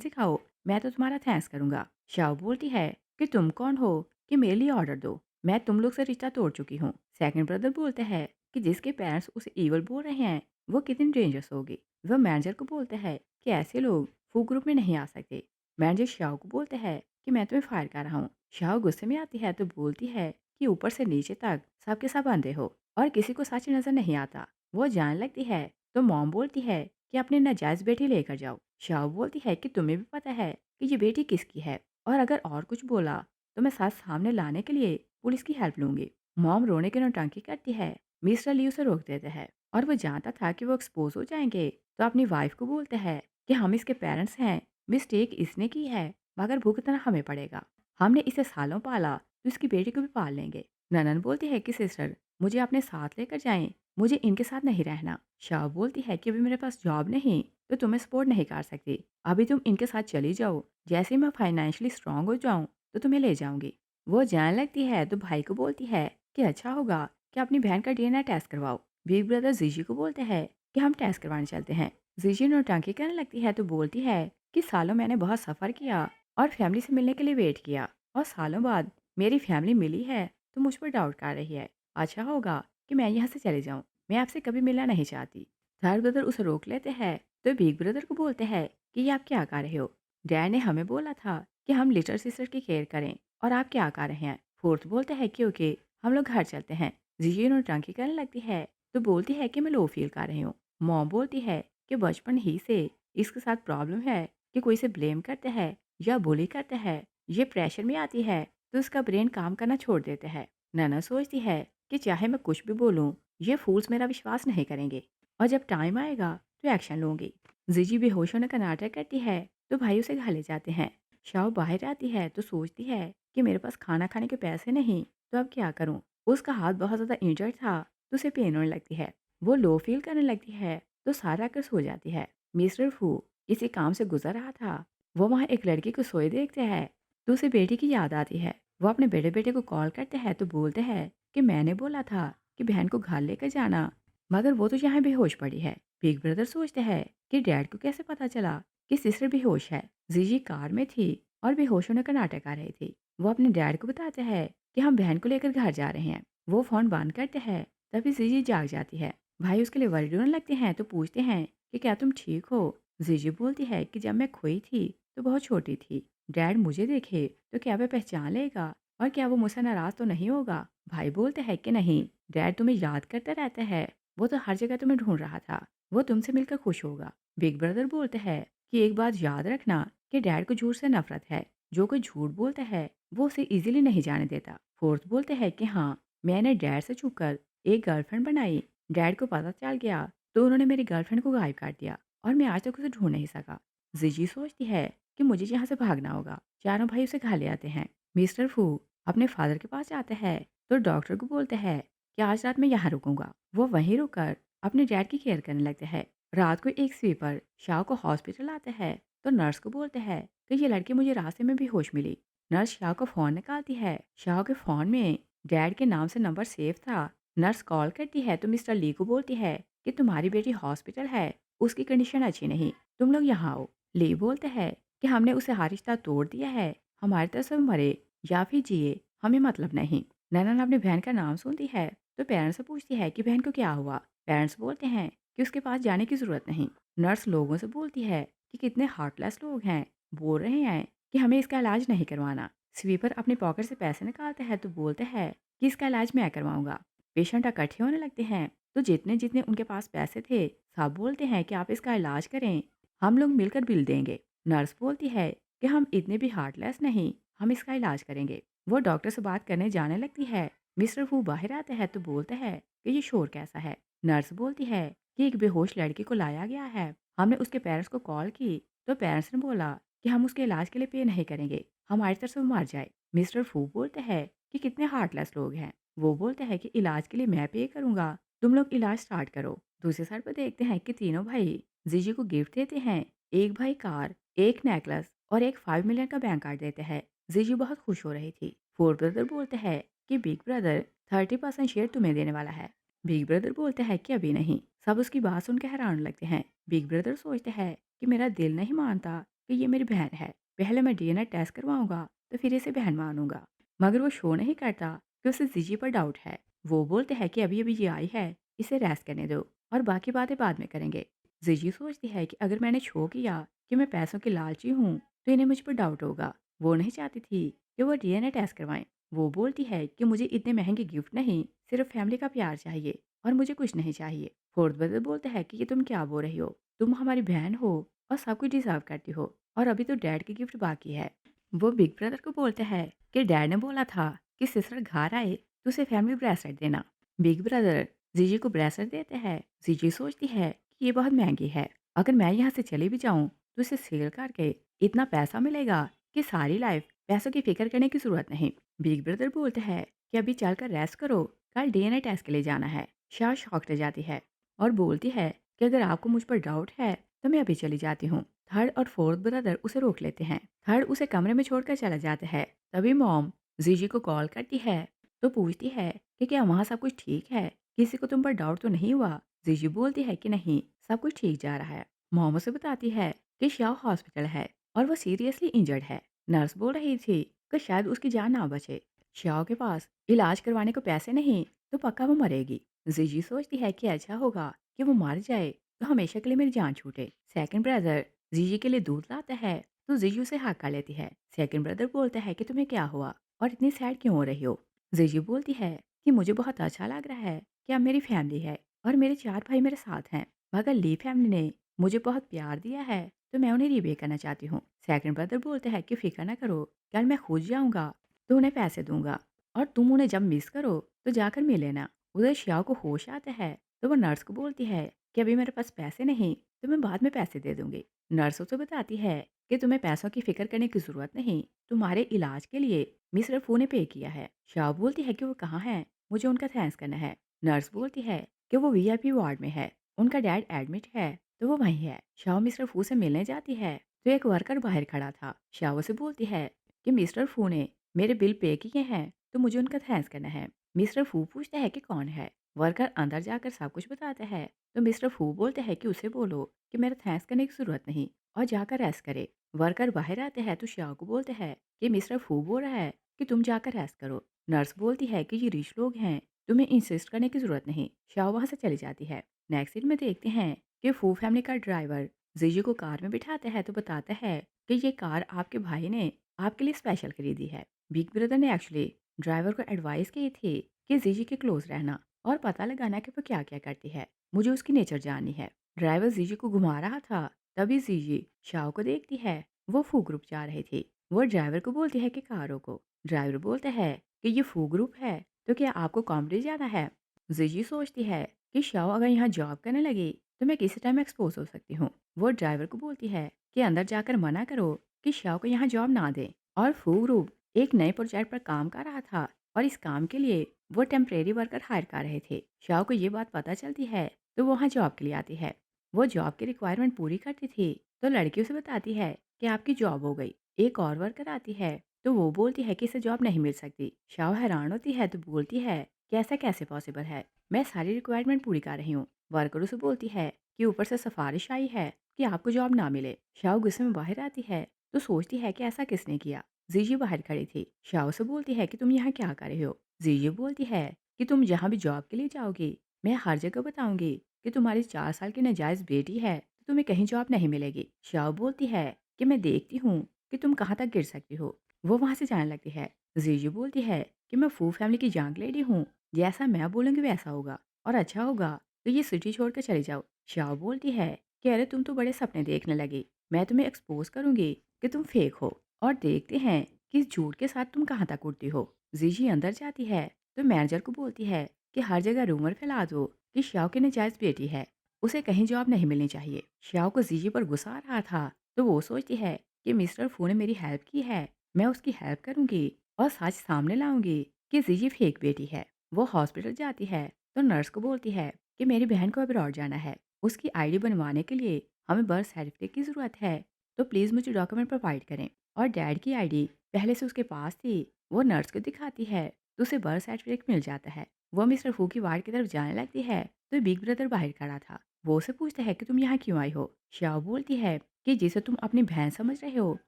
सिखाओ, मैं तो तुम्हारा थैंक्स करूँगा। शाओ बोलती है कि तुम कौन हो कि मेरे लिए ऑर्डर दो? मैं तुम लोग से रिश्ता तोड़ चुकी हूँ। सेकंड ब्रदर बोलते हैं कि जिसके पेरेंट्स उसे ईवल बोल रहे हैं, वो कितनी डेंजरस होगी। वह मैनेजर को बोलते हैं कि ऐसे लोग फू ग्रुप में नहीं आ सकते। मैनेजर शाओ को बोलते हैं कि मैं तुम्हें फायर कर रहा हूँ। शाओ गुस्से में आती है तो बोलती है कि ऊपर से नीचे तक सबके सब अंधे हो और किसी को सच नजर नहीं आता। वो जान लगती है तो मॉम बोलती है कि अपनी नाजायज बेटी लेकर जाओ। शाओ बोलती है कि तुम्हें भी पता है कि ये बेटी किसकी है, और अगर और कुछ बोला तो मैं सच सामने लाने के लिए पुलिस की हेल्प लूंगी। मॉम रोने की नौटंकी करती है। मिस्टर ली उसे रोक देते हैं और वो जानता था कि वो एक्सपोज हो जाएंगे, तो अपनी वाइफ को बोलते हैं कि हम इसके पेरेंट्स हैं, मिस्टेक इसने की है मगर भुगतना हमें पड़ेगा। हमने इसे सालों पाला तो इसकी बेटी को भी पाल लेंगे। ननन बोलती है कि सिस्टर मुझे अपने साथ लेकर जाएं, मुझे इनके साथ नहीं रहना। शाह बोलती है कि अभी मेरे पास जॉब नहीं तो तुम्हें सपोर्ट नहीं कर सकती, अभी तुम इनके साथ चली जाओ, जैसे ही मैं फाइनेंशियली स्ट्रांग हो जाऊं तो तुम्हें ले जाऊंगी। वो जान लगती है तो भाई को बोलती है कि अच्छा होगा कि अपनी बहन का डीएनए टेस्ट करवाओ। बिग ब्रदर जीजी को बोलते हैं कि हम टेस्ट करवाने चलते हैं। जीजी नौटंकी करने लगती है तो बोलती है कि सालों मैंने बहुत सफ़र किया और फैमिली से मिलने के लिए वेट किया, और सालों बाद मेरी फैमिली मिली है तो मुझ पर डाउट कर रही है। अच्छा होगा कि मैं यहाँ से चले जाऊँ, मैं आपसे कभी मिलना नहीं चाहती। थर्ड ब्रदर उसे रोक लेते हैं तो बिग ब्रदर को बोलते हैं कि ये आप क्या कर रहे हो? डैड ने हमें बोला था कि हम लिटिल सिस्टर की केयर करें, और आप क्या कर रहे हैं? फोर्थ बोलते हैं कि ओके हम लोग घर चलते हैं। जीजी नौटंकी करने लगती है तो बोलती है कि मैं लो फील कर रही हूँ। मॉम बोलती है कि बचपन ही से इसके साथ प्रॉब्लम है कि कोई इसे ब्लेम करता है या बुली करता है, ये प्रेशर में आती है तो उसका ब्रेन काम करना छोड़ देता है। नैना सोचती है कि चाहे मैं कुछ भी बोलूँ, ये फूल्स मेरा विश्वास नहीं करेंगे, और जब टाइम आएगा तो एक्शन लूंगी। जीजी बेहोश होने का नाटक करती है तो भाई उसे घर ले जाते हैं। शाओ बाहर आती है तो सोचती है कि मेरे पास खाना खाने के पैसे नहीं, तो अब क्या करूं। उसका हाथ बहुत ज़्यादा इंजर्ड था तो उसे पेन होने लगती है। वो लो फील करने लगती है तो सारा कर सो जाती है। मिस्टर फू किसी काम से गुजर रहा था, वो वहाँ एक लड़की को सोए देखते हैं तो उसे बेटी की याद आती है। वो अपने बेटे बेटे को कॉल करते हैं तो बोलते हैं कि मैंने बोला था कि बहन को घर लेकर जाना, मगर वो तो यहाँ बेहोश पड़ी है। बिग ब्रदर सोचते हैं कि डैड को कैसे पता चला कि सिस्टर बेहोश है। जीजी कार में थी और बेहोश होने का नाटक कर रही थी। वो अपने डैड को बताते हैं कि हम बहन को लेकर घर जा रहे हैं। वो फोन बंद करते हैं तभी जीजी जाग जाती है। भाई उसके लिए वरीड होने लगते हैं तो पूछते हैं कि क्या तुम ठीक हो? जीजी बोलती है कि जब मैं खोई थी तो बहुत छोटी थी, डैड मुझे देखे तो क्या वह पहचान लेगा, और क्या वो मुझसे नाराज तो नहीं होगा? भाई बोलते हैं कि नहीं, डैड तुम्हें याद करता रहता है, वो तो हर जगह तुम्हें ढूंढ रहा था, वो तुमसे मिलकर खुश होगा। बिग ब्रदर बोलते हैं कि एक बात याद रखना कि डैड को झूठ से नफरत है, जो कोई झूठ बोलता है वो उसे इजीली नहीं जाने देता। फोर्थ बोलते हैं कि हाँ, मैंने डैड से छुपकर एक गर्लफ्रेंड बनाई, डैड को पता चल गया तो उन्होंने मेरी गर्लफ्रेंड को गायब कर दिया और मैं आज तक उसे ढूंढ नहीं सका। जीजी सोचती है कि मुझे यहाँ से भागना होगा। चारों भाई उसे खा ले आते हैं। मिस्टर फू अपने फादर के पास जाते हैं तो डॉक्टर को बोलते हैं कि आज रात मैं यहाँ रुकूंगा। वो वहीं रुककर अपने डैड की केयर करने लगते हैं। रात को एक स्वीपर शाह को हॉस्पिटल आते हैं तो नर्स को बोलते हैं कि ये लड़की मुझे रास्ते में भी होश मिली। नर्स शाह को फ़ोन निकालती है। शाह के फ़ोन में डैड के नाम से नंबर सेव था। नर्स कॉल करती है तो मिस्टर ली को बोलती है कि तुम्हारी बेटी हॉस्पिटल है, उसकी कंडीशन अच्छी नहीं, तुम लोग यहाँ आओ। ली बोलते हैं कि हमने उसे हर रिश्ता तोड़ दिया है, हमारी तरफ से वो मरे या फिर जिए हमें मतलब नहीं। नैना अपनी बहन का नाम सुनती है तो पेरेंट्स से पूछती है कि बहन को क्या हुआ। पेरेंट्स बोलते हैं कि उसके पास जाने की ज़रूरत नहीं। नर्स लोगों से बोलती है कि कितने हार्टलेस लोग हैं, बोल रहे हैं कि हमें इसका इलाज नहीं करवाना। स्वीपर अपनी पॉकेट से पैसे निकालते हैं तो बोलते हैं कि इसका इलाज मैं करवाऊंगा। पेशेंट इकट्ठे होने लगते हैं तो जितने जितने उनके पास पैसे थे सब बोलते हैं कि आप इसका इलाज करें, हम लोग मिलकर बिल देंगे। नर्स बोलती है कि हम इतने भी हार्टलेस नहीं, हम इसका इलाज करेंगे। वो डॉक्टर से बात करने जाने लगती है। मिस्टर फू बाहर आते हैं तो बोलते हैं कि ये शोर कैसा है। नर्स बोलती है कि एक बेहोश लड़की को लाया गया है, हमने उसके पेरेंट्स को कॉल की तो पेरेंट्स ने बोला कि हम उसके इलाज के लिए पे नहीं करेंगे, हमारी तरफ से वो मर जाए। मिस्टर फू बोलते हैं कि कितने हार्टलेस लोग हैं। वो बोलते हैं कि इलाज के लिए मैं पे करूंगा, तुम लोग इलाज स्टार्ट करो। दूसरी साइड पर देखते हैं कि तीनों भाई जीजी को गिफ्ट देते हैं। एक भाई कार, एक नेकलेस और एक 5 मिलियन का बैंक कार्ड देते हैं। जीजी बहुत खुश हो रही थी। फोर ब्रदर बोलते हैं कि बिग ब्रदर 30% शेयर तुम्हें देने वाला है। बिग ब्रदर बोलते हैं कि अभी नहीं। सब उसकी बात सुनकर हैरान लगते हैं। बिग ब्रदर सोचते हैं कि मेरा दिल नहीं मानता कि ये मेरी बहन है। पहले मैं डीएनए टेस्ट करवाऊँगा, तो फिर इसे बहन मानूँगा। मगर वो शो नहीं करता कि उसे जीजी पर डाउट है। वो बोलते हैं कि अभी-अभी ये आई है, इसे रेस्ट करने दो और बाकी बातें बाद में करेंगे। जीजी सोचती है कि अगर मैंने शो किया कि मैं पैसों की लालची हूँ, तो इन्हें मुझ पर डाउट होगा। वो नहीं चाहती थी कि वो डीएनए टेस्ट करवाएँ। वो बोलती है कि मुझे इतने महँगे गिफ्ट नहीं, सिर्फ़ फैमिली का प्यार चाहिए और मुझे कुछ नहीं चाहिए। फोर्थ ब्रदर बोलता है कि ये तुम क्या बोल रही हो? तुम हमारी बहन हो और सब कुछ डिज़र्व करती हो और अभी तो डैड की गिफ्ट बाकी है। वो बिग ब्रदर को बोलता है कि डैड ने बोला था कि सिस्टर घर आए तो उसे फैमिली ब्रेसलेट देना। बिग ब्रदर जीजी को ब्रेसलेट देते हैं। जीजी सोचती है कि ये बहुत महंगी है। अगर मैं यहाँ से चली भी जाऊँ तो इसे सेल करके इतना पैसा मिलेगा कि सारी लाइफ पैसों की फिक्र करने की ज़रूरत नहीं। बिग ब्रदर बोलते हैं कि अभी चलकर रेस्ट करो, कल डीएनए टेस्ट के लिए जाना है। शाह शॉक्ड रह जाती है और बोलती है कि अगर आपको मुझ पर डाउट है तो मैं अभी चली जाती हूँ। थर्ड और फोर्थ ब्रदर उसे रोक लेते हैं। थर्ड उसे कमरे में छोड़कर चला जाता है। तभी मॉम जीजी को कॉल करती है तो पूछती है कि क्या वहाँ सब कुछ ठीक है? किसी को तुम पर डाउट तो नहीं हुआ? जीजी बोलती है कि नहीं, सब कुछ ठीक जा रहा है। मॉम उसे बताती है कि शाह हॉस्पिटल है और वो सीरियसली इंजर्ड है। नर्स बोल रही थी कि शायद उसकी जान ना बचे। शाह के पास इलाज करवाने को पैसे नहीं तो पक्का वो मरेगी। जीजी सोचती है कि अच्छा होगा कि वो मर जाए तो हमेशा के लिए मेरी जान छूटे। सेकंड ब्रदर जीजी के लिए दूध लाता है तो जीजी उसे हक कर लेती है। सेकंड ब्रदर बोलता है कि तुम्हें क्या हुआ और इतनी सैड क्यों हो रही हो? जीजी बोलती है कि मुझे बहुत अच्छा लग रहा है कि अब मेरी फैमिली है और मेरे 4 भाई मेरे साथ हैं। मगर ली फैमिली ने मुझे बहुत प्यार दिया है तो मैं उन्हें रिबे करना चाहती हूँ। सेकंड ब्रदर बोलते हैं कि फिक्र ना करो, कल मैं खुद जाऊंगा तो उन्हें पैसे दूंगा और तुम उन्हें जब मिस करो तो जाकर मिल लेना। उधर श्याओ को होश आता है तो वो नर्स को बोलती है कि अभी मेरे पास पैसे नहीं तो मैं बाद में पैसे दे दूंगी। नर्स उसे बताती है कि तुम्हें पैसों की फिक्र करने की जरूरत नहीं, तुम्हारे इलाज के लिए मिस्टर फू ने पे किया है। शाह बोलती है कि वो कहाँ है, मुझे उनका थैंक्स करना है। नर्स बोलती है कि वो वीआईपी वार्ड में है, उनका डैड एडमिट है तो वो वहीं है। शाह मिस्टर फू से मिलने जाती है तो एक वर्कर बाहर खड़ा था। शाह उसे बोलती है कि मिस्टर फू ने मेरे बिल पे किए हैं तो मुझे उनका थैंक्स करना है। मिस्टर फू पूछता है कि कौन है। वर्कर अंदर जाकर सब कुछ बताता है तो मिस्टर फू बोलते हैं कि उसे बोलो कि मेरा थैंक्स करने की ज़रूरत नहीं और जाकर रेस्ट करे। वर्कर बाहर आते हैं तो श्याओ को बोलते हैं कि मिस्टर फू बोल रहा है कि तुम जाकर रेस्ट करो। नर्स बोलती है कि ये रिच लोग हैं, तुम्हें इंसिस्ट करने की ज़रूरत नहीं। श्याओ वहाँ से चली जाती है। नेक्स्ट सीन में देखते हैं कि फू फैमिली का ड्राइवर जीजी को कार में बिठाता है तो बताता है कि ये कार आपके भाई ने आपके लिए स्पेशल खरीदी है। बिग ब्रदर ने एक्चुअली ड्राइवर को एडवाइस की थी कि जीजी के क्लोज रहना और पता लगाना कि वो क्या क्या करती है। मुझे उसकी नेचर जाननी है। ड्राइवर जीजी को घुमा रहा था तभी जीजी शाओ को देखती है। वो फू ग्रुप जा रही थी। वो ड्राइवर को बोलती है कि कार रोको। ड्राइवर बोलता है कि ये फू ग्रुप है तो क्या आपको कॉमेडी जाना है? जीजी सोचती है कि शाओ अगर यहाँ जॉब करने लगी तो मैं किसी टाइम एक्सपोज हो सकती हूँ। वो ड्राइवर को बोलती है कि अंदर जाकर मना करो कि शाओ को यहाँ जॉब ना दें। और फू ग्रुप एक नए प्रोजेक्ट पर काम कर रहा था और इस काम के लिए वो टेम्परेरी वर्कर हायर कर रहे थे। शाओ को ये बात पता चलती है तो वो वहाँ जॉब के लिए आती है। वो जॉब की रिक्वायरमेंट पूरी करती थी तो लड़की उसे बताती है कि आपकी जॉब हो गई। एक और वर्कर आती है तो वो बोलती है कि इसे जॉब नहीं मिल सकती। शाओ हैरान होती है तो बोलती है कि ऐसा कैसे पॉसिबल है, मैं सारी रिक्वायरमेंट पूरी कर रही हूँ। वर्कर उसे बोलती है कि ऊपर से सिफारिश आई है कि आपको जॉब ना मिले। शाओ गुस्से में बाहर आती है तो सोचती है कि ऐसा किसने किया। जीजी बाहर खड़ी थी। शाओ से बोलती है कि तुम यहाँ क्या कर रहे हो। जीजी बोलती है कि तुम जहाँ भी जॉब के लिए जाओगी मैं हर जगह बताऊंगी कि तुम्हारी 4 साल की नाजायज़ बेटी है तो तुम्हें कहीं जॉब नहीं मिलेगी। शाओ बोलती है कि मैं देखती हूँ कि तुम कहाँ तक गिर सकती हो। वो वहाँ से जाने लगती है। जीजी बोलती है कि मैं फू फैमिली की जंग लेडी हूँ, जैसा मैं बोलूँगी वैसा होगा और अच्छा होगा तो ये सिटी छोड़ कर चली जाओ। शाओ बोलती है कि अरे तुम तो बड़े सपने देखने लगी, मैं तुम्हें एक्सपोज करूंगी कि तुम फेक हो और देखते हैं कि इस झूठ के साथ तुम कहाँ तक उड़ती हो। जीजी अंदर जाती है तो मैनेजर को बोलती है कि हर जगह रूमर फैला दो कि श्याओ की नाजायज बेटी है, उसे कहीं जॉब नहीं मिलनी चाहिए। श्याओ को जीजी पर गुस्सा आ रहा था तो वो सोचती है कि मिस्टर फू ने मेरी हेल्प की है, मैं उसकी हेल्प करूंगी और सच सामने लाऊंगी कि जीजी फेक बेटी है। वो हॉस्पिटल जाती है तो नर्स को बोलती है कि मेरी बहन को अब्रॉड जाना है, उसकी आईडी बनवाने के लिए हमें बर्थ सर्टिफिकेट की ज़रूरत है तो प्लीज़ मुझे डॉक्यूमेंट प्रोवाइड करें। और डैड की आईडी पहले से उसके पास थी। वो नर्स को दिखाती है तो उसे बर्थ सर्टिफिकेट मिल जाता है। वो मिस्टर फू की वार्ड की तरफ जाने लगती है तो बिग ब्रदर बाहर खड़ा था। वो उसे पूछता है कि तुम यहाँ क्यों आई हो। श्याओ बोलती है कि जिसे तुम अपनी बहन समझ रहे हो,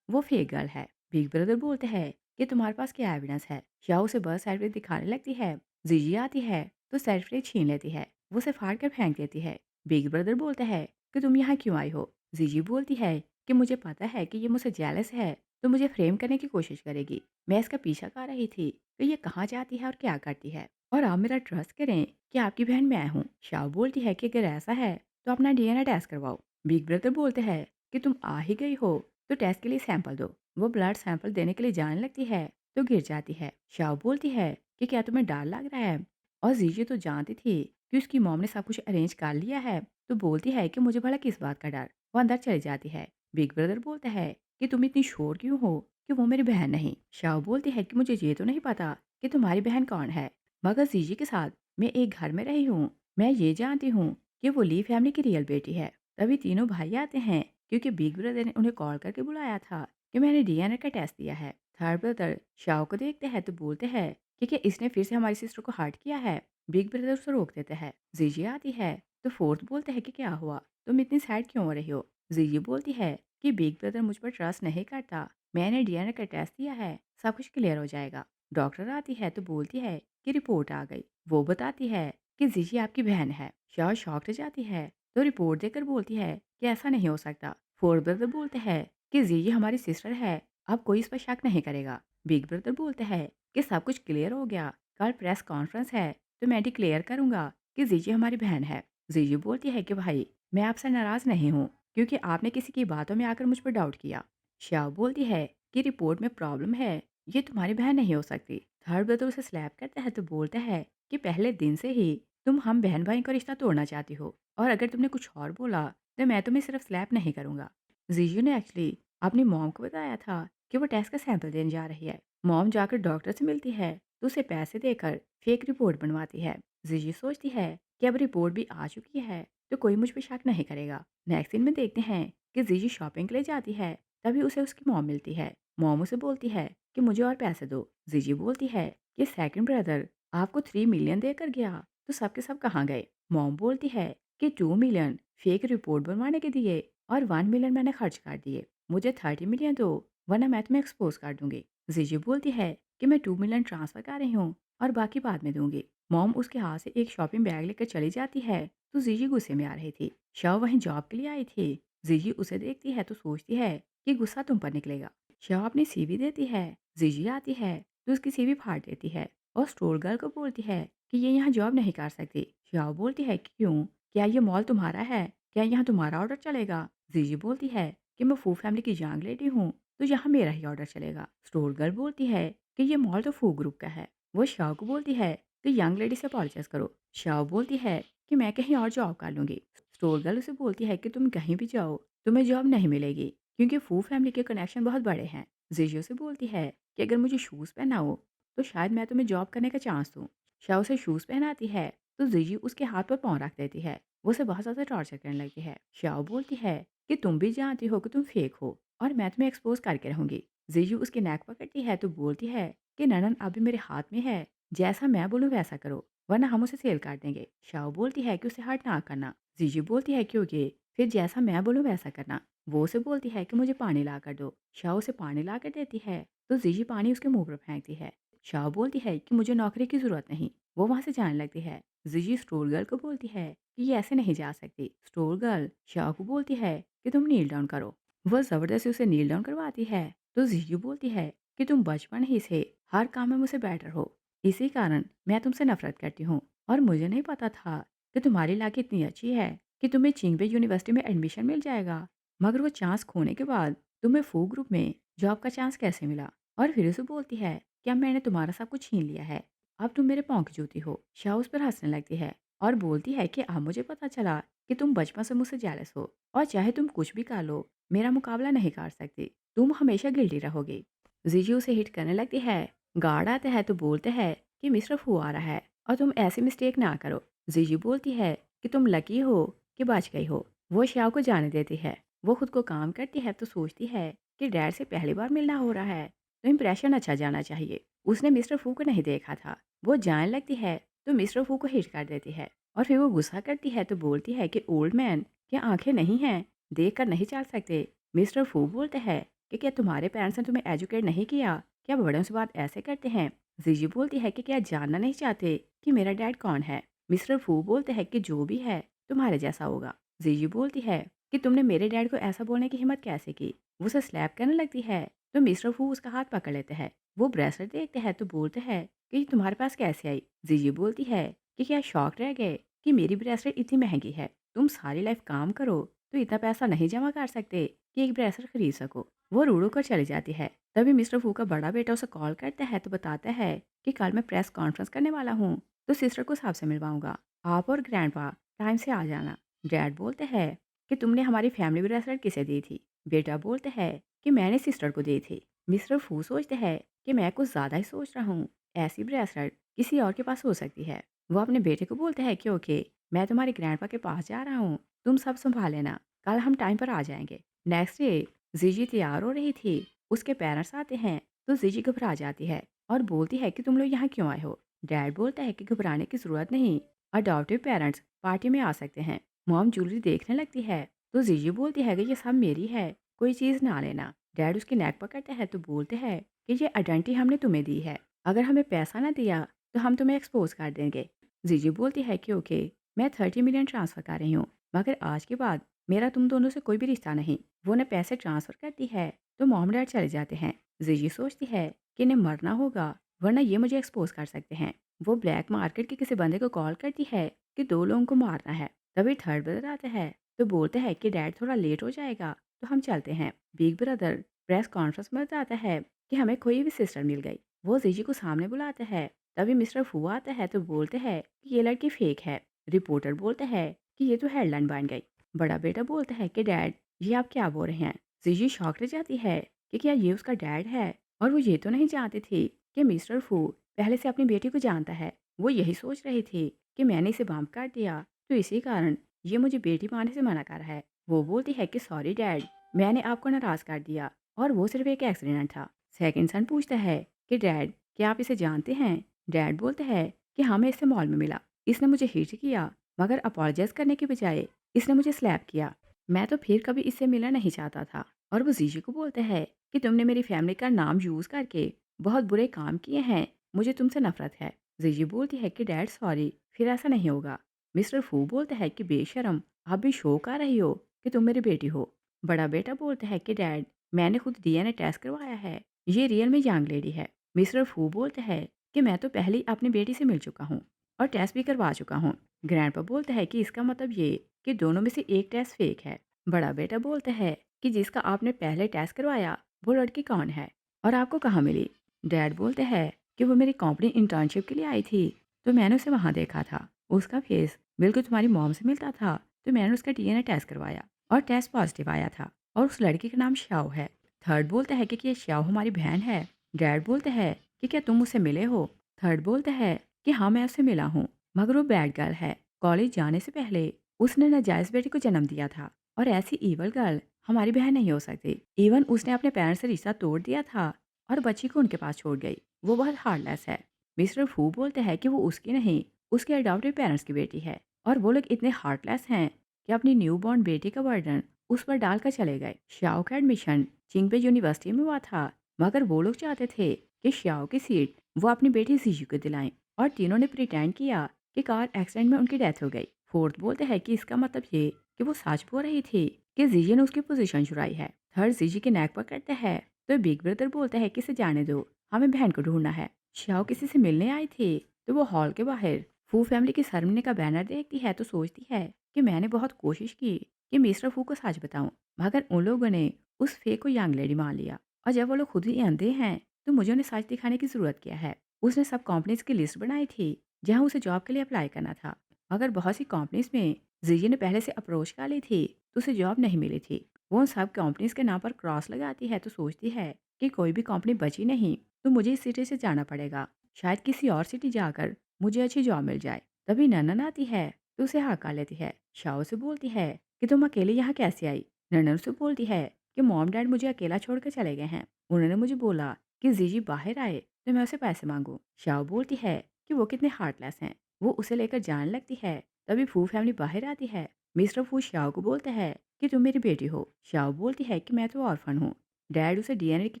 वो फेक गर्ल है। बिग ब्रदर बोलते हैं कि तुम्हारे पास क्या एविडेंस है? शाओ उसे बस सर्टिफिकेट दिखाने लगती है। जीजी आती है तो सर्टिफिकेट छीन लेती है। वो उसे फाड़ कर फेंक देती है। बिग ब्रदर बोलता है कि तुम यहाँ क्यों आई हो? जीजी बोलती है कि मुझे पता है कि ये मुझसे जेलस है, तो मुझे फ्रेम करने की कोशिश करेगी। मैं इसका पीछा कर रही थी कि ये कहाँ जाती है और क्या करती है, और आप मेरा ट्रस्ट करें कि आपकी बहन मैं हूँ। शाओ बोलती है कि अगर ऐसा है तो अपना डीएनए टेस्ट करवाओ। बिग ब्रदर बोलते हैं कि तुम आ ही गई हो तो टेस्ट के लिए सैंपल दो। वो ब्लड सैंपल देने के लिए जाने लगती है तो गिर जाती है। शाओ बोलती है कि क्या तुम्हें डर लग रहा है? और जीजी तो जानती थी कि उसकी मॉम ने सब कुछ अरेंज कर लिया है, तो बोलती है कि मुझे भला किस बात का डर। वो अंदर चली जाती है। बिग ब्रदर बोलता है कि तुम इतनी श्योर क्यों हो कि वो मेरी बहन नहीं? शाओ बोलती है कि मुझे ये तो नहीं पता कि तुम्हारी बहन कौन है, मगर जीजी के साथ मैं एक घर में रही हूँ। मैं ये जानती हूँ कि वो ली फैमिली की रियल बेटी है। तभी तीनों भाई आते हैं क्योंकि बिग ब्रदर ने उन्हें कॉल करके बुलाया था कि मैंने डीएनए का टेस्ट दिया है। थर्ड ब्रदर शाओ को देखते हैं तो बोलते हैं कि क्या इसने फिर से हमारी सिस्टर को हर्ट किया है? बिग ब्रदर उसे रोक देते हैं। जीजी आती है तो फोर्थ बोलते हैं कि क्या हुआ, तुम इतनी सैड क्यों हो रही हो? जीजी बोलती है कि बिग ब्रदर मुझ पर ट्रस्ट नहीं करता, मैंने डीएनए का टेस्ट दिया है, सब कुछ क्लियर हो जाएगा। डॉक्टर आती है तो बोलती है कि रिपोर्ट आ गई। वो बताती है कि जीजी आपकी बहन है। शाओ शॉक्ड हो जाती है तो रिपोर्ट देकर बोलती है कि ऐसा नहीं हो सकता। फोर्थ ब्रदर बोलते हैं कि जीजी हमारी सिस्टर है, अब कोई इस पर शक नहीं करेगा। बिग ब्रदर बोलते हैं कि सब कुछ क्लियर हो गया, कल प्रेस कॉन्फ्रेंस है तो मैं डिक्लेयर करूंगा कि जीजी हमारी बहन है। जीजी बोलती है कि भाई मैं आपसे नाराज नहीं हूँ क्योंकि आपने किसी की बातों में आकर मुझ पर डाउट किया। श्याओ बोलती है कि रिपोर्ट में प्रॉब्लम है, ये तुम्हारी बहन नहीं हो सकती। थर्ड ब्रदर उसे स्लैप करता है तो बोलता है कि पहले दिन से ही तुम हम बहन भाई का रिश्ता तोड़ना चाहती हो, और अगर तुमने कुछ और बोला तो मैं तुम्हें सिर्फ स्लैप नहीं करूंगा। जीजू ने एक्चुअली अपनी मॉम को बताया था कि वो टेस्ट का सैंपल देने जा रही है। मॉम जाकर डॉक्टर से मिलती है तो उसे पैसे देकर फेक रिपोर्ट बनवाती है। जीजू सोचती है कि अब रिपोर्ट भी आ चुकी है तो कोई मुझ पर शक नहीं करेगा। नेक्स्ट सीन में देखते हैं कि जीजू शॉपिंग के लिए जाती है, तभी उसे उसकी मॉम मिलती है। मॉम उसे बोलती है कि मुझे और पैसे दो। जीजी बोलती है कि सेकंड ब्रदर आपको 3 मिलियन देकर गया तो सबके सब कहाँ गए? मॉम बोलती है कि 2 मिलियन फेक रिपोर्ट बनवाने के दिए और 1 मिलियन मैंने खर्च कर दिए। मुझे 30 मिलियन दो, वरना मैं तुम्हें एक्सपोज कर दूंगी। जीजी बोलती है कि मैं 2 मिलियन ट्रांसफर कर रही हूँ और बाकी बाद में दूंगी। मॉम उसके हाथ से एक शॉपिंग बैग लेकर चली जाती है तो जीजी गुस्से में आ रही थी। शव वहीं जॉब के लिए आई थी। जीजी उसे देखती है तो सोचती है कि गुस्सा तुम पर निकलेगा। शव अपनी सीवी देती है। जीजी आती है तो उसकी सीवी फाड़ देती है और स्टोर गर्ल को बोलती है कि ये यहाँ जॉब नहीं कर सकती। शव बोलती है कि क्यों, क्या ये मॉल तुम्हारा है? क्या यहाँ तुम्हारा ऑर्डर चलेगा? जीजी बोलती है कि मैं फू फैमिली की यंग लेडी हूँ तो यहाँ मेरा ही ऑर्डर चलेगा। स्टोर गर्ल बोलती है कि ये मॉल तो फू ग्रुप का है। वो शाह को बोलती है कि यंग लेडी से अपॉलोजाइज करो। शाह बोलती है कि मैं कहीं और जॉब कर लूंगी। स्टोर गर्ल उसे बोलती है कि तुम कहीं भी जाओ तुम्हें जॉब नहीं मिलेगी क्योंकि फू फैमिली के कनेक्शन बहुत बड़े हैं। जीजू से बोलती है कि अगर मुझे शूज़ पहना हो तो शायद मैं तुम्हें जॉब करने का चांस दूँ। शाह उसे शूज़ पहनाती है तो जीजू उसके हाथ पर पाँव रख देती है। वो उसे बहुत ज़्यादा टॉर्चर करने लगती है। शाह बोलती है कि तुम भी जानती हो कि तुम फेक हो और मैं तुम्हें एक्सपोज करके रहूंगी। जीजू उसकी नेक पकड़ती है तो बोलती है कि ननन अभी मेरे हाथ में है, जैसा मैं बोलूँ वैसा करो वरना हम उसे सेल कर देंगे। शाओ बोलती है कि उसे हर्ट ना करना। जीजू बोलती है क्योंकि फिर जैसा मैं बोलूँ वैसा करना। वो उसे बोलती है कि मुझे पानी ला कर दो। शाओ उसे पानी ला कर देती है तो जीजी पानी उसके मुंह पर फेंकती है। शाओ बोलती है कि मुझे नौकरी की जरूरत नहीं। वो वहां से जाने लगती है। जीजी स्टोर गर्ल को बोलती है कि ये ऐसे नहीं जा सकती। स्टोर गर्ल शाओ को बोलती है कि तुम नील डाउन करो। वो जबरदस्ती उसे नील डाउन करवाती है तो जीजू बोलती है कि तुम बचपन ही से हर काम में मुझसे बेटर हो, इसी कारण मैं तुमसे नफरत करती हूँ, और मुझे नहीं पता था कि तुम्हारी लाइफ इतनी अच्छी है कि तुम्हें चिंगबे यूनिवर्सिटी में एडमिशन मिल जाएगा, मगर वो चांस खोने के बाद तुम्हें फू ग्रुप में जॉब का चांस कैसे मिला? और फिर उसे बोलती है कि अब मैंने तुम्हारा सब कुछ छीन लिया है, अब तुम मेरे पाँव की जूती हो। शाह उस पर हंसने लगती है और बोलती है कि अब मुझे पता चला कि तुम बचपन से मुझसे जेलस हो और चाहे तुम कुछ भी कर लो मेरा मुकाबला नहीं कर सकती, तुम हमेशा गिल्टी रहोगी। जीजू उसे हिट करने लगती है। गार्ड आता है तो बोलते हैं कि मिस्टर फू आ रहा है और तुम ऐसी मिस्टेक ना करो। जीजू बोलती है कि तुम लकी हो कि बच गई हो। वो श्याओ को जाने देती है। वो खुद को काम करती है तो सोचती है कि डैड से पहली बार मिलना हो रहा है तो इम्प्रेशन अच्छा जाना चाहिए। उसने मिस्टर फू को नहीं देखा था। वो जाने लगती है तो मिस्टर फू को हिट कर देती है और फिर वो गुस्सा करती है तो बोलती है कि ओल्ड मैन क्या आंखें नहीं हैं, देख कर नहीं चल सकते? मिस्टर फू बोलते हैं कि क्या तुम्हारे पेरेंट्स ने तुम्हें एजुकेट नहीं किया? क्या बड़ों से बात ऐसे करते हैं? जीजी बोलती है कि क्या जानना नहीं चाहते कि मेरा डैड कौन है? मिस्टर फू बोलते हैं कि जो भी है तुम्हारे जैसा होगा। जीजी बोलती है कि तुमने मेरे डैड को ऐसा बोलने की हिम्मत कैसे की? वो उसे स्लैप करने लगती है तो मिस्टर फू उसका हाथ पकड़ लेते हैं। वो ब्रेसलेट देखते हैं तो बोलते हैं कि ये तुम्हारे पास कैसे आई? जीजी बोलती है कि क्या शॉक रह गए कि मेरी ब्रेसलेट इतनी महंगी है? तुम सारी लाइफ काम करो तो इतना पैसा नहीं जमा कर सकते कि एक ब्रेसलेट खरीद सको। वो रूड़ कर चली जाती है। तभी मिस्टर फू का बड़ा बेटा उसे कॉल करता है तो बताता है कि कल मैं प्रेस कॉन्फ्रेंस करने वाला हूँ तो सिस्टर को साहब से मिलवाऊंगा। आप और ग्रैंडपा टाइम से आ जाना। डैड बोलते हैं कि तुमने हमारी फैमिली ब्रेसलेट किसे दी थी? बेटा बोलते हैं कि मैंने सिस्टर को दी थी। मिस्टर फू सोचते हैं कि मैं कुछ ज़्यादा ही सोच रहा हूँ। ऐसी ब्रेसलेट किसी और के पास हो सकती है। वो अपने बेटे को बोलते हैं कि ओके, मैं तुम्हारे ग्रैंडपा के पास जा रहा हूँ, तुम सब संभाल लेना, कल हम टाइम पर आ जाएंगे। नेक्स्ट डे जीजी तैयार हो रही थी। उसके पेरेंट्स आते हैं तो जीजी घबरा जाती है और बोलती है कि तुम लोग यहाँ क्यों आए हो? डैड बोलता है कि घबराने की जरूरत नहीं, अडॉप्टिव पेरेंट्स पार्टी में आ सकते हैं। मॉम ज्वेलरी देखने लगती है तो जीजी बोलती है कि ये सब मेरी है, कोई चीज़ ना लेना। डैड उसकी नेक पकड़ते हैं तो बोलते हैं कि ये आइडेंटिटी हमने तुम्हें दी है, अगर हमें पैसा ना दिया तो हम तुम्हें एक्सपोज कर देंगे। जीजी बोलती है कि ओके, मैं 30 मिलियन ट्रांसफ़र कर रही हूँ, मगर आज के बाद मेरा तुम दोनों से कोई भी रिश्ता नहीं। वो ने पैसे ट्रांसफ़र करती है तो मॉम डैड चले जाते हैं। जीजी सोचती है कि इन्हें मरना होगा वरना ये मुझे एक्सपोज कर सकते हैं। वो ब्लैक मार्केट के किसी बंदे को कॉल करती है कि 2 लोगों को मारना है। तभी थर्ड ब्रदर आता है तो बोलते हैं कि डैड थोड़ा लेट हो जाएगा तो हम चलते हैं। बिग ब्रदर प्रेस कॉन्फ्रेंस में बताता है कि हमें कोई भी सिस्टर मिल गई। वो जीजी को सामने बुलाता है। तभी मिस्टर फू आता है तो बोलते हैं कि ये लड़की फेक है। रिपोर्टर बोलता है कि ये तो हेडलाइन बन गई। बड़ा बेटा बोलता है कि डैड, ये आप क्या बोल रहे हैं? जीजी शॉक रह जाती है कि क्या ये उसका डैड है, और वो ये तो नहीं जानती थी कि मिस्टर फू पहले से अपनी बेटी को जानता है। वो यही सोच रही थी कि मैंने इसे बम्प कर दिया तो इसी कारण ये मुझे बेटी पाने से मना कर रहा है। वो बोलती है कि सॉरी डैड, मैंने आपको नाराज कर दिया और वो सिर्फ एक एक्सीडेंट था। सेकंड सन पूछता है कि डैड, क्या आप इसे जानते हैं? डैड बोलते हैं कि हाँ, मैं इससे मॉल में मिला, इसने मुझे हिट किया, मगर अपोलोजाइज करने के बजाय इसने मुझे स्लैप किया। मैं तो फिर कभी इससे मिलना नहीं चाहता था। और वो जीजी को बोलते हैं कि तुमने मेरी फैमिली का नाम यूज़ करके बहुत बुरे काम किए हैं, मुझे तुमसे नफरत है। जीजी बोलती है कि डैड सॉरी, फिर ऐसा नहीं होगा। मिस्टर फू बोलते हैं कि बेशरम, आप भी शो कर रही हो कि तुम मेरी बेटी हो। बड़ा बेटा बोलता है कि डैड, मैंने खुद डीएनए टेस्ट करवाया है, ये रियल में यंग लेडी है। मिस्टर फू बोलते हैं कि मैं तो पहले ही अपनी बेटी से मिल चुका हूँ और टेस्ट भी करवा चुका हूँ। ग्रैंडपा बोलता है कि इसका मतलब ये कि दोनों में से एक टेस्ट फेक है। बड़ा बेटा बोलता है कि जिसका आपने पहले टेस्ट करवाया वो लड़की कौन है और आपको कहाँ मिली? डैड बोलते हैं कि वो मेरी कंपनी इंटर्नशिप के लिए आई थी तो मैंने उसे वहाँ देखा था। उसका फेस बिल्कुल तुम्हारी मॉम से मिलता था तो मैंने उसका डीएनए टेस्ट करवाया और टेस्ट पॉजिटिव आया था और उस लड़की का नाम श्याओ है। थर्ड बोलता है कि ये श्याओ हमारी बहन है। डैड बोलते हैं कि क्या तुम उससे मिले हो? थर्ड बोलता है कि हाँ, मैं उससे मिला हूँ, मगर वो बैड गर्ल है। कॉलेज जाने से पहले उसने नाजायज़ बेटी को जन्म दिया था और ऐसी ईवल गर्ल हमारी बहन नहीं हो सकती। इवन उसने अपने पेरेंट्स से रिश्ता तोड़ दिया था और बच्ची को उनके पास छोड़ गई। वो बहुत हार्टलेस है। मिस्टर फू बोलते हैं कि वो उसकी नहीं, उसके अडॉप्टिव पेरेंट्स की बेटी है और वो लोग इतने हार्टलेस हैं कि अपनी न्यू बॉर्न बेटी का बर्डन उस पर डालकर चले गए। श्याओ का एडमिशन चिंगबे यूनिवर्सिटी में हुआ था, मगर वो लोग चाहते थे कि श्याओ की सीट वो अपनी बेटी जीजू को दिलाएं और तीनों ने प्रिटेंड किया कि कार एक्सीडेंट में उनकी डेथ हो गई। फोर्थ बोलते हैं कि इसका मतलब ये कि वो सच बोल रही थी कि जीजी ने उसकी पोजीशन चुराई है। थर्ड जीजी के नेक पर करते हैं तो बिग ब्रदर बोलता है कि इसे जाने दो, हमें बहन को ढूंढना है। श्याओ किसी से मिलने आई थी तो वो हॉल के बाहर फू फैमिली की सेरेमनी का बैनर देखती है तो सोचती है कि मैंने बहुत कोशिश की कि मिस्टर फू को सच बताऊं, मगर उन लोगों ने उस फेक को यंग लेडी मान लिया और जब वो लोग खुद ही अंधे हैं तो मुझे उन्हें सच दिखाने की जरूरत क्या है। उसने सब कंपनीज की लिस्ट बनाई थी जहां उसे जॉब के लिए अप्लाई करना था, मगर बहुत सी कंपनीज में जीजी ने पहले से अप्रोच कर ली थी तो उसे जॉब नहीं मिली थी। वो उन सब कंपनीज के नाम पर क्रॉस लगाती है तो सोचती है कि कोई भी कंपनी बची नहीं तो मुझे इस सिटी से जाना पड़ेगा, शायद किसी और सिटी जाकर मुझे अच्छी जॉब मिल जाए। तभी ननन आती है तो उसे हाँ कर लेती है। शाओ से बोलती है कि तुम अकेले यहाँ कैसे आई? ननन उसे बोलती है कि मॉम डैड मुझे अकेला छोड़कर चले गए हैं, उन्होंने मुझे बोला कि जीजी बाहर आए तो मैं उसे पैसे मांगू। शाओ बोलती है कि वो कितने हार्टलेस हैं। वो उसे लेकर जाने लगती है। तभी फू फैमिली बाहर आती है। मिस्टर फू शाओ को बोलता है कि तुम मेरी बेटी हो। शाओ बोलती है कि मैं तो ऑर्फन हूँ। डैड उसे डीएनए की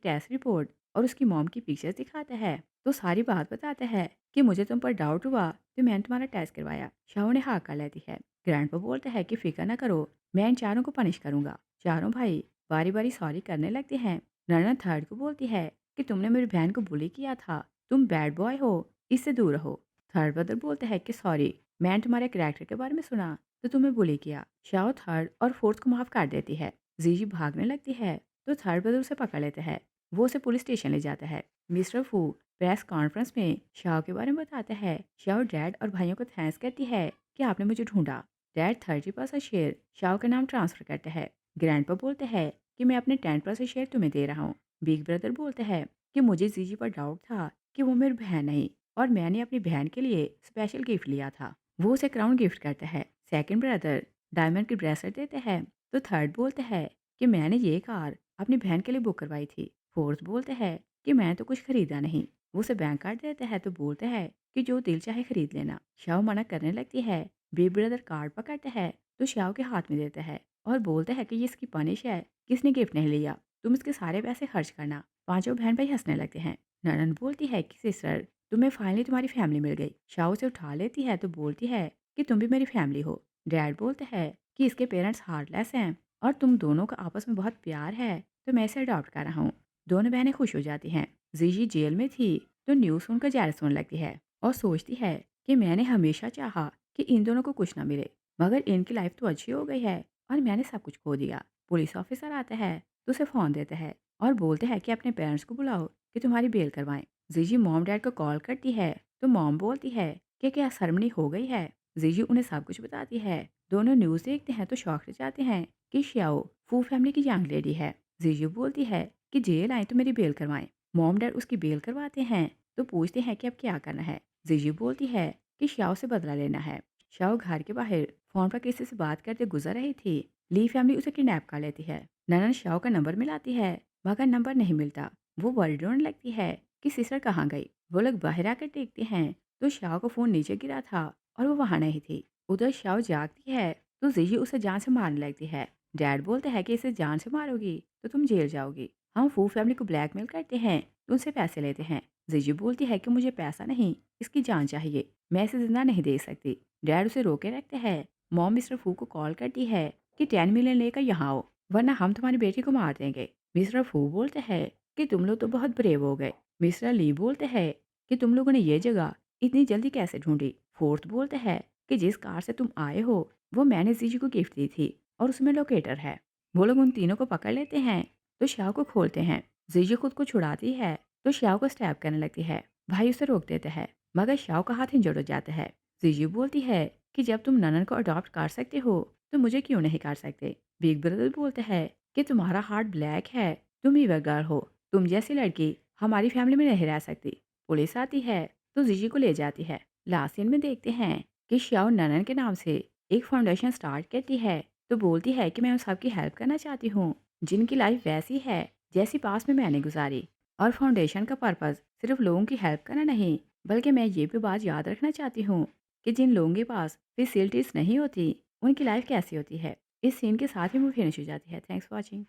टेस्ट रिपोर्ट और उसकी मॉम की पिक्चर्स दिखाता है तो सारी बात बताता है कि मुझे तुम पर डाउट हुआ तो मैंने तुम्हारा टेस्ट करवाया। शाओ ने हाँ कर लेती है। ग्रैंडपा बोलता है कि फिक्र ना करो, मैं इन चारों को पनिश करूंगा। चारों भाई बारी बारी सॉरी करने लगते हैं। नैना थर्ड को बोलती है कि तुमने मेरी बहन को बुली किया था, तुम बैड बॉय हो, इससे दूर रहो। थर्ड ब्रदर बोलता है कि सॉरी, मैंने तुम्हारे कैरेक्टर के बारे में सुना तो तुम्हें बुली किया। शाओ थर्ड और फोर्थ को माफ कर देती है। जीजी भागने लगती है तो थर्ड ब्रदर उसे पकड़ लेता है। वो उसे पुलिस स्टेशन ले जाता है। मिस्टर फू प्रेस कॉन्फ्रेंस में शाओ के बारे में बताता है। शाओ डैड और भाइयों को थैंक्स करती है कि आपने मुझे ढूंढा। डैड 30% शेयर शाओ के नाम ट्रांसफर करता है। ग्रैंडपा बोलते हैं कि मैं अपने 10% शेयर तुम्हें दे रहा हूँ। बिग ब्रदर बोलते हैं कि मुझे जीजी पर डाउट था कि वो मेरी बहन नहीं और मैंने अपनी बहन के लिए स्पेशल गिफ्ट लिया था। वो उसे क्राउन गिफ्ट करता है। सेकंड ब्रदर डायमंड की ब्रेसलेट देते हैं तो थर्ड बोलते हैं कि मैंने ये कार अपनी बहन के लिए बुक करवाई थी। फोर्थ बोलते हैं कि मैं तो कुछ खरीदा नहीं। वो उसे बैंक कार्ड देते हैं तो बोलते हैं कि जो दिल चाहे खरीद लेना। शाओ मना करने लगती है। बिग ब्रदर कार्ड पकड़ते हैं तो शाओ के हाथ में देता है और बोलते हैं कि ये इसकी पनिश है, किसने गिफ्ट नहीं लिया, तुम इसके सारे पैसे खर्च करना। पांचों बहन भाई हंसने लगते हैं। ननन बोलती है कि सिस्टर, तुम्हें फाइनली तुम्हारी फैमिली मिल गई। शाओ से उठा लेती है तो बोलती है कि तुम भी मेरी फैमिली हो। डैड बोलते हैं कि इसके पेरेंट्स हार्टलेस हैं और तुम दोनों का आपस में बहुत प्यार है तो मैं इसे अडॉप्ट कर रहा हूँ। दोनों बहनें खुश हो जाती हैं। जीजी जेल में थी तो न्यूज़ सुनकर जेलस होने लगती है और सोचती है कि मैंने हमेशा चाहा कि इन दोनों को कुछ ना मिले, मगर इनकी लाइफ तो अच्छी हो गई है और मैंने सब कुछ खो दिया। पुलिस ऑफिसर आता है तो उसे फ़ोन देता है और बोलते हैं कि अपने पेरेंट्स को बुलाओ कि तुम्हारी बेल करवाएं। जीजी मॉम डैड को कॉल करती है तो मॉम बोलती है कि क्या सरमनी हो गई है। जीजी उन्हें सब कुछ बताती है। दोनों न्यूज़ देखते हैं तो शौक से जाते हैं कि श्याओ फू फैमिली की यंग लेडी है। जीजू बोलती है कि जेल आए तो मेरी बेल करवाएं। मॉम डैड उसकी बेल करवाते हैं तो पूछते हैं कि अब क्या करना है। जीजू बोलती है कि श्याओ से बदला लेना है। श्याओ घर के बाहर फोन पर किसी से बात करते गुजर रही थी। ली फैमिली उसे किडनैप कर लेती है। ननन श्याओ का नंबर मिलाती है मगर नंबर नहीं मिलता। वो वर्ल्ड ढूंढने लगती है कि सिस्टर कहाँ गई। वो लोग बाहर आकर देखते हैं तो श्याओ का फोन नीचे गिरा था और वो वहाँ नहीं थी। उधर श्याओ जागती है तो जीजू उसे जान से मारने लगती है। डैड बोलते हैं कि इसे जान से मारोगी तो तुम जेल जाओगी। हम फू फैमिली को ब्लैकमेल करते हैं तो उनसे पैसे लेते हैं। जीजू बोलती है कि मुझे पैसा नहीं, इसकी जान चाहिए, मैं इसे जिंदा नहीं दे सकती। डैड उसे रोके रखते हैं। मॉम मिस्टर फू को कॉल करती है कि 10 मिलियन लेकर यहाँ आओ वरना हम तुम्हारी बेटी को मार देंगे। मिस्टर फू बोलते हैं कि तुम लोग तो बहुत ब्रेव हो गए। मिस्टर ली बोलते हैं कि तुम लोगों ने ये जगह इतनी जल्दी कैसे ढूंढी। फोर्थ बोलते हैं कि जिस कार से तुम आए हो वो मैंने जीजू को गिफ्ट दी थी और उसमें लोकेटर है। वो लोग उन तीनों को पकड़ लेते हैं तो श्याओ को खोलते हैं। जीजू खुद को छुड़ाती है तो श्याओ को स्टैब करने लगती है। भाई उसे रोक देते हैं मगर श्याओ का हाथ इंजर्ड हो जाता है। जीजू बोलती है कि जब तुम ननन को अडॉप्ट कर सकते हो तो मुझे क्यों नहीं कर सकते। बिग ब्रदर बोलते हैं कि तुम्हारा हार्ट ब्लैक है, तुम ही गर्ल हो, तुम जैसी लड़की हमारी फैमिली में नहीं रह सकती। पुलिस आती है तो जीजी को ले जाती है। लास्ट सीन में देखते हैं कि श्याओ ननन के नाम से एक फाउंडेशन स्टार्ट करती है तो बोलती है कि मैं उन सबकी हेल्प करना चाहती हूँ जिनकी लाइफ वैसी है जैसी पास में मैंने गुजारी। और फाउंडेशन का पर्पस सिर्फ लोगों की हेल्प करना नहीं, बल्कि मैं ये भी बात याद रखना चाहती हूँ कि जिन लोगों के पास फैसिलिटीज़ नहीं होती उनकी लाइफ कैसी होती है। इस सीन के साथ ही मूवी फिनिश हो जाती है। Thanks for watching.